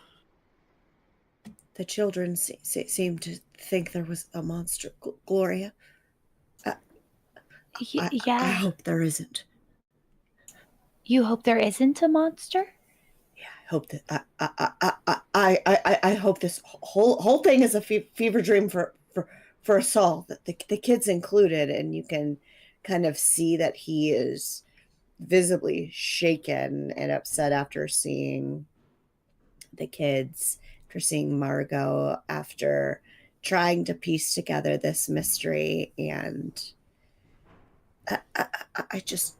The children seem to think there was a monster. Gloria? Yeah. I hope there isn't. You hope there isn't a monster? Yeah, I hope that I hope this whole thing is a fever dream for us all, that the kids included, and you can kind of see that he is visibly shaken and upset after seeing the kids, after seeing Margot, after trying to piece together this mystery, and I just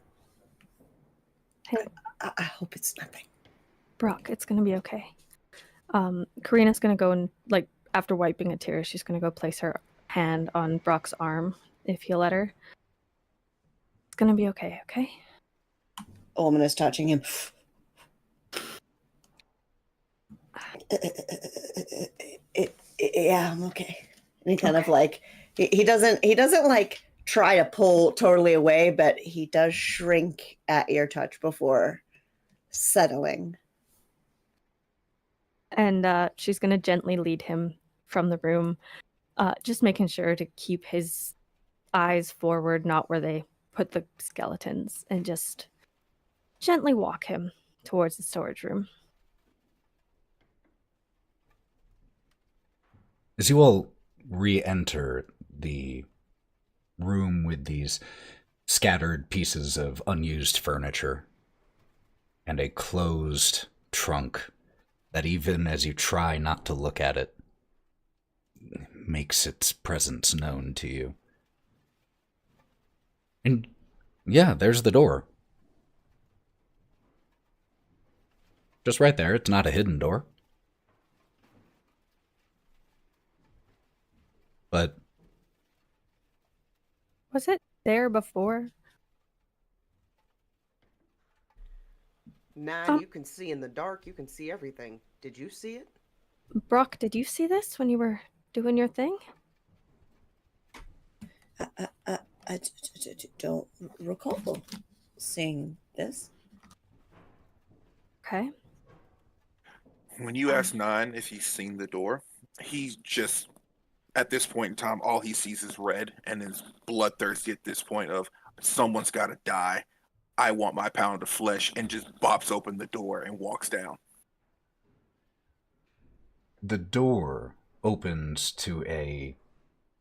Hey, I hope it's nothing. Brawk, it's gonna be okay. Karina's gonna go and, like, after wiping a tear, she's gonna go place her hand on Brock's arm, if he'll let her. It's gonna be okay, okay? Ullman is touching him. Yeah, I'm okay. And he kind of like he doesn't like try to pull totally away, but he does shrink at your touch before settling. And she's gonna gently lead him from the room, just making sure to keep his eyes forward, not where they put the skeletons, and just gently walk him towards the storage room. As you all re-enter the room with these scattered pieces of unused furniture and a closed trunk that, even as you try not to look at it, makes its presence known to you. And yeah, there's the door. Just right there. It's not a hidden door. But Was it there before? Nyne, you can see in the dark. You can see everything. Did you see it? Brawk, did you see this when you were doing your thing? I don't recall seeing this. Okay. When you ask Nyne if he's seen the door, he's just, at this point in time, all he sees is red and is bloodthirsty at this point of, someone's got to die. I want my pound of flesh, and just bops open the door and walks down. the door opens to a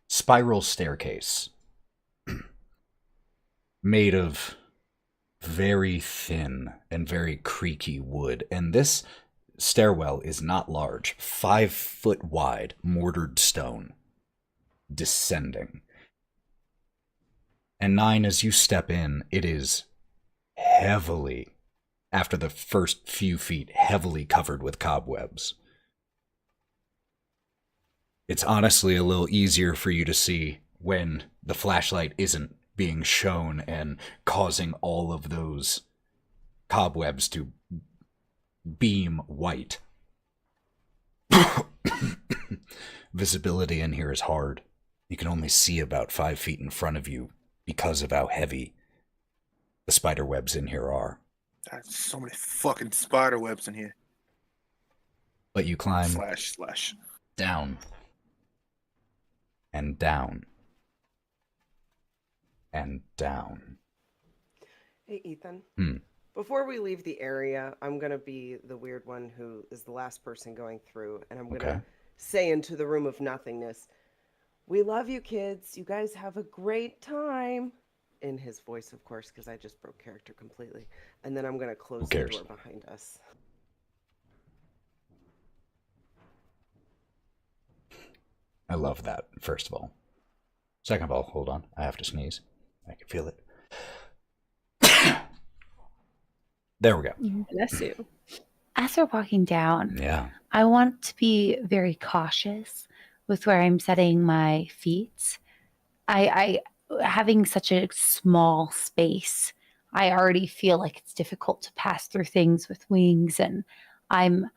spiral staircase made of very thin and very creaky wood. And this stairwell is not large, 5 foot wide, mortared stone, descending. And Nyne, as you step in, it is heavily, after the first few feet, heavily covered with cobwebs. It's honestly a little easier for you to see when the flashlight isn't being shown and causing all of those cobwebs to beam white. Visibility in here is hard. You can only see about 5 feet in front of you because of how heavy the spider webs in here are. There's so many fucking spider webs in here. But you climb Slash. down and down and down. Hey, Ethan. Hmm. Before we leave the area, I'm going to be the weird one who is the last person going through, and I'm going to say into the room of nothingness, "We love you, kids. You guys have a great time." In his voice, of course, because I just broke character completely. And then I'm going to close the door behind us. I love that, first of all. Second of all, hold on. I have to sneeze. I can feel it. There we go. Bless you. As we're walking down, Yeah. I want to be very cautious with where I'm setting my feet. I having such a small space, I already feel like it's difficult to pass through things with wings, and I'm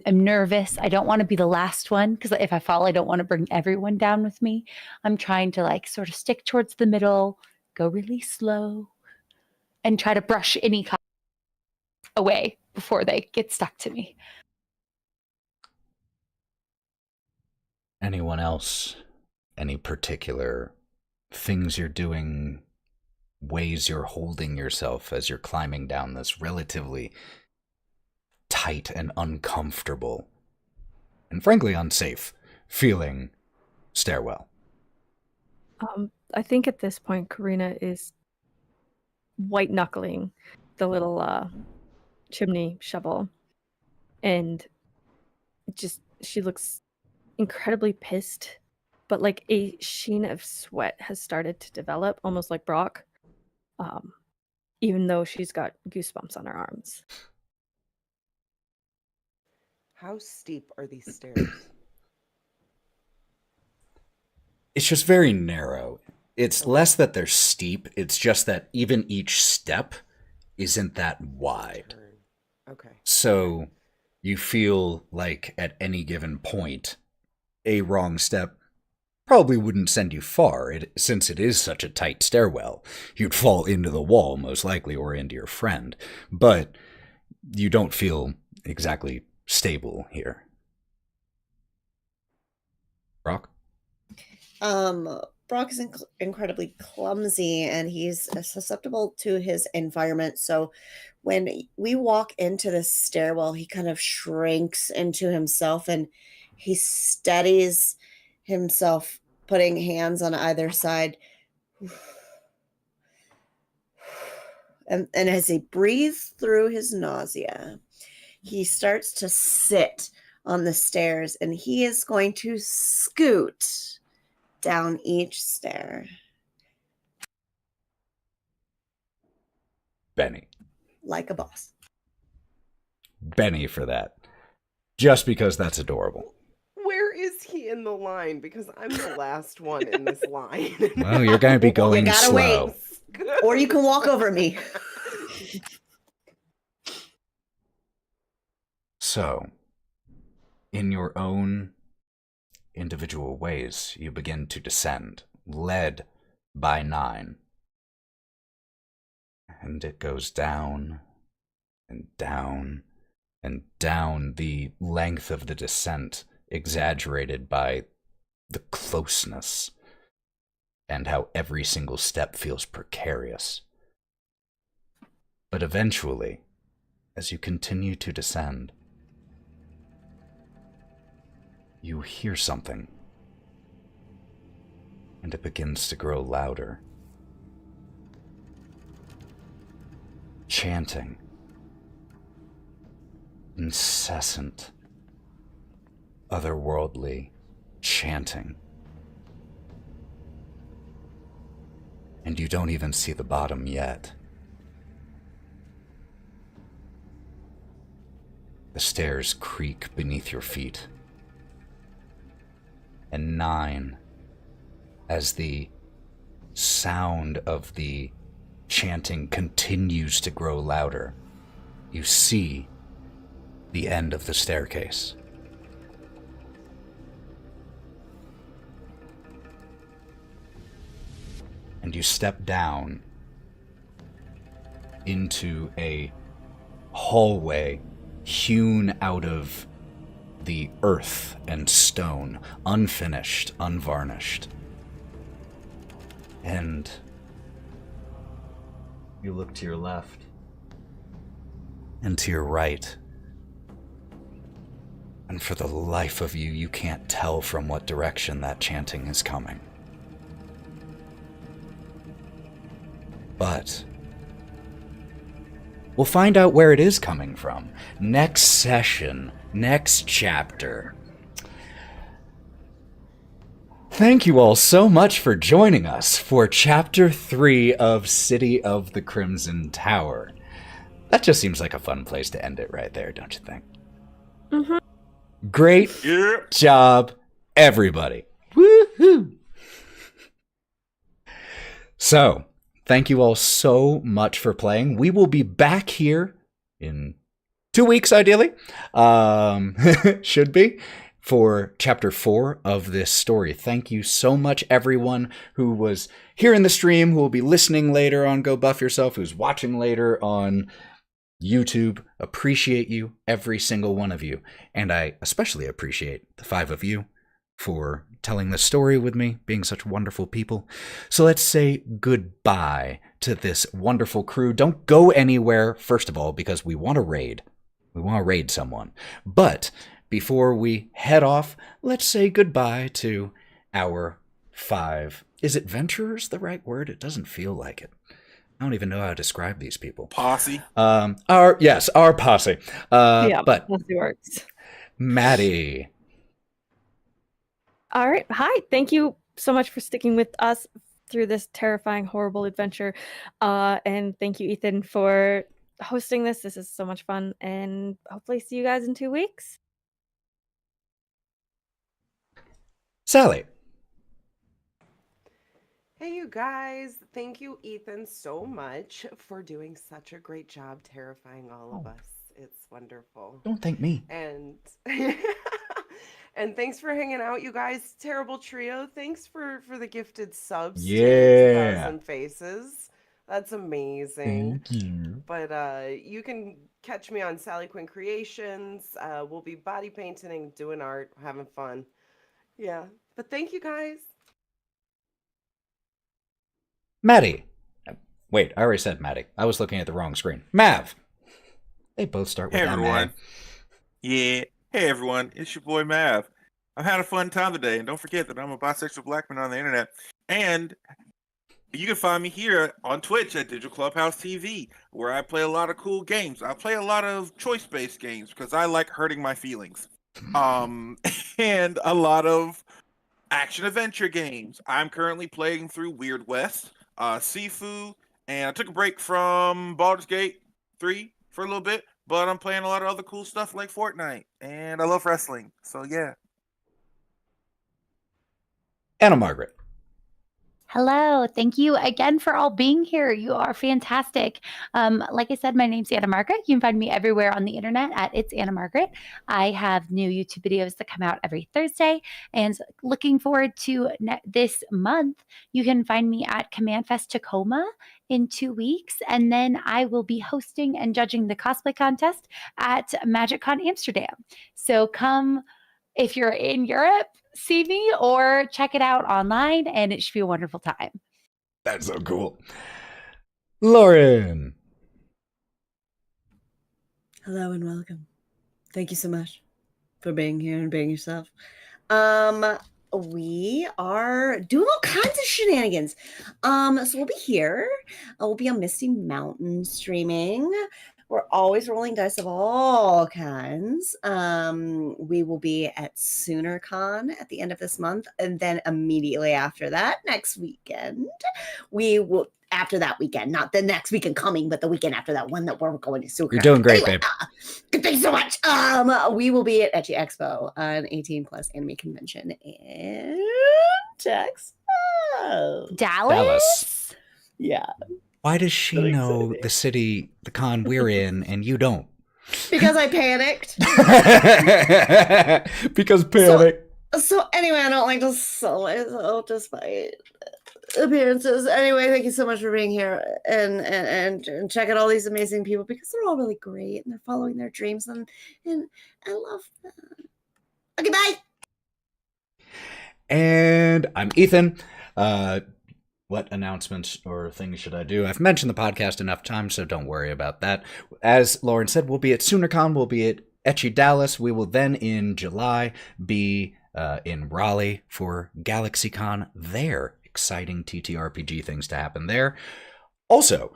nervous. I don't want to be the last one, because if I fall, I don't want to bring everyone down with me. I'm trying to like sort of stick towards the middle, go really slow, and try to brush any away before they get stuck to me. Anyone else? Any particular things you're doing, ways you're holding yourself as you're climbing down this relatively tight and uncomfortable, and frankly unsafe feeling stairwell? I think at this point, Karina is white knuckling the little chimney shovel, and she looks incredibly pissed but like a sheen of sweat has started to develop, almost like Brawk, even though she's got goosebumps on her arms. How steep are these stairs? It's just very narrow. It's less that they're steep, it's just that even each step isn't that wide. Okay. So you feel like at any given point, a wrong step probably wouldn't send you far, since it is such a tight stairwell. You'd fall into the wall, most likely, or into your friend. But you don't feel exactly stable here. Brawk? Brawk is incredibly clumsy, and he's susceptible to his environment. So when we walk into the stairwell, he kind of shrinks into himself, and he steadies himself, putting hands on either side. And as he breathes through his nausea, he starts to sit on the stairs, and he is going to scoot down each stair. Benny. Like a boss. Benny for that. Just because that's adorable. Where is he in the line? Because I'm the last one in this line. Well, you're going to be going You gotta slow. wait. Or you can walk over me. So, in your own individual ways, you begin to descend, led by Nyne. And it goes down and down and down, the length of the descent exaggerated by the closeness and how every single step feels precarious. But eventually, as you continue to descend, you hear something, and it begins to grow louder. Chanting. Incessant. Otherworldly chanting. And you don't even see the bottom yet. The stairs creak beneath your feet. And Nyne, as the sound of the chanting continues to grow louder, you see the end of the staircase. And you step down into a hallway hewn out of the earth and stone, unfinished, unvarnished. And you look to your left and to your right, and for the life of you, you can't tell from what direction that chanting is coming. But we'll find out where it is coming from. Next session, next chapter. Thank you all so much for joining us for Chapter 3 of City of the Crimson Tower. That just seems like a fun place to end it right there, don't you think? Mm-hmm. Great job, everybody. Woohoo! So, thank you all so much for playing. We will be back here in 2 weeks, ideally. Should be. For Chapter 4 of this story. Thank you so much, everyone who was here in the stream, who will be listening later on Go Buff Yourself, who's watching later on YouTube. Appreciate you, every single one of you. And I especially appreciate the 5 of you for telling this story with me, being such wonderful people. So let's say goodbye to this wonderful crew. Don't go anywhere, first of all, because we want to raid. We want to raid someone. But before we head off, let's say goodbye to our 5. Is it the right word? It doesn't feel like it. I don't even know how to describe these people. Posse. Our posse. Yeah, But posse works. Matty, All right. Hi. Thank you so much for sticking with us through this terrifying, horrible adventure. And thank you, Ethan, for hosting this. This is so much fun. And hopefully see you guys in 2 weeks. Sally. Hey, you guys. Thank you, Ethan, so much for doing such a great job terrifying all of us. It's wonderful. Don't thank me. And and thanks for hanging out, you guys. Terrible trio. Thanks for the gifted subs. Yeah. 2,000 faces. That's amazing. Thank you. But you can catch me on SallyQuinnCreations. We'll be body painting, doing art, having fun. Yeah. But thank you guys. Matty. Wait, I already said Matty. I was looking at the wrong screen. Mav. They both start with Hey that, everyone. man. Yeah. Hey everyone. It's your boy Mav. I've had a fun time today, and don't forget that I'm a bisexual black man on the internet. And you can find me here on Twitch at DigitalClubhouseTV, where I play a lot of cool games. I play a lot of choice-based games because I like hurting my feelings. And a lot of action-adventure games. I'm currently playing through Weird West, Sifu, and I took a break from Baldur's Gate 3 for a little bit, but I'm playing a lot of other cool stuff like Fortnite, and I love wrestling, so yeah. Anna Margaret. Hello. Thank you again for all being here. You are fantastic. Like I said, my name's Anna Margaret. You can find me everywhere on the internet at It's Anna Margaret. I have new YouTube videos that come out every Thursday. And looking forward to this month, you can find me at Command Fest Tacoma in 2 weeks. And then I will be hosting and judging the cosplay contest at MagicCon Amsterdam. So come if you're in Europe, see me or check it out online, and it should be a wonderful time. That's so cool. Lauren. Hello and welcome. Thank you so much for being here and being yourself. We are doing all kinds of shenanigans. So we'll be here. We'll be on Misty Mountain streaming. We're always rolling dice of all kinds. We will be at SoonerCon at the end of this month. And then immediately after that, next weekend, we will, after that weekend, not the next weekend coming, but the weekend after that one that we're going to SoonerCon. You're doing great, babe. Thanks so much. We will be at Etchy Expo, an 18 plus anime convention in Texas. Dallas? Yeah. Why does she Really know exciting. the city, the con we're in, and you don't? Because I panicked. Because panic. So anyway, I don't like to sell myself despite appearances. Anyway, thank you so much for being here and check out all these amazing people because they're all really great and they're following their dreams and I love them. Okay, bye. And I'm Ethan. What announcements or things should I do? I've mentioned the podcast enough times, so don't worry about that. As Lauren said, we'll be at SoonerCon. We'll be at Etchy Dallas. We will then, in July, be in Raleigh for GalaxyCon there. Exciting TTRPG things to happen there. Also,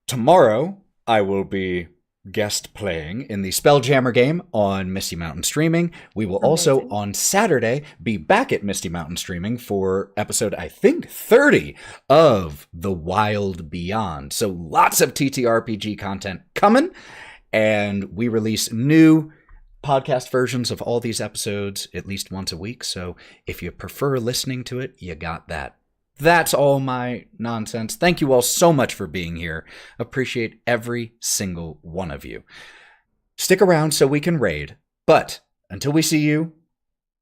tomorrow, I will be guest playing in the Spelljammer game on Misty Mountain Streaming. We will also on Saturday be back at Misty Mountain Streaming for episode, I think, 30 of The Wild Beyond. So lots of TTRPG content coming, and we release new podcast versions of all these episodes at least once a week. So if you prefer listening to it, you got that. That's all my nonsense. Thank you all so much for being here. Appreciate every single one of you. Stick around so we can raid, but until we see you,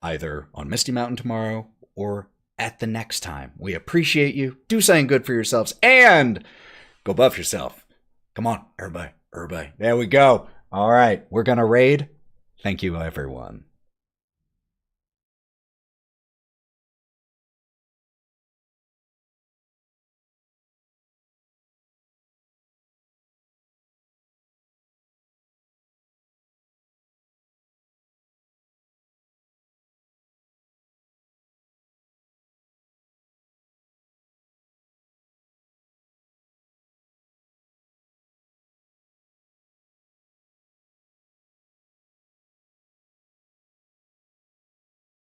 either on Misty Mountain tomorrow or at the next time, we appreciate you. Do something good for yourselves and go buff yourself. Come on, everybody. There we go. All right, we're going to raid. Thank you, everyone.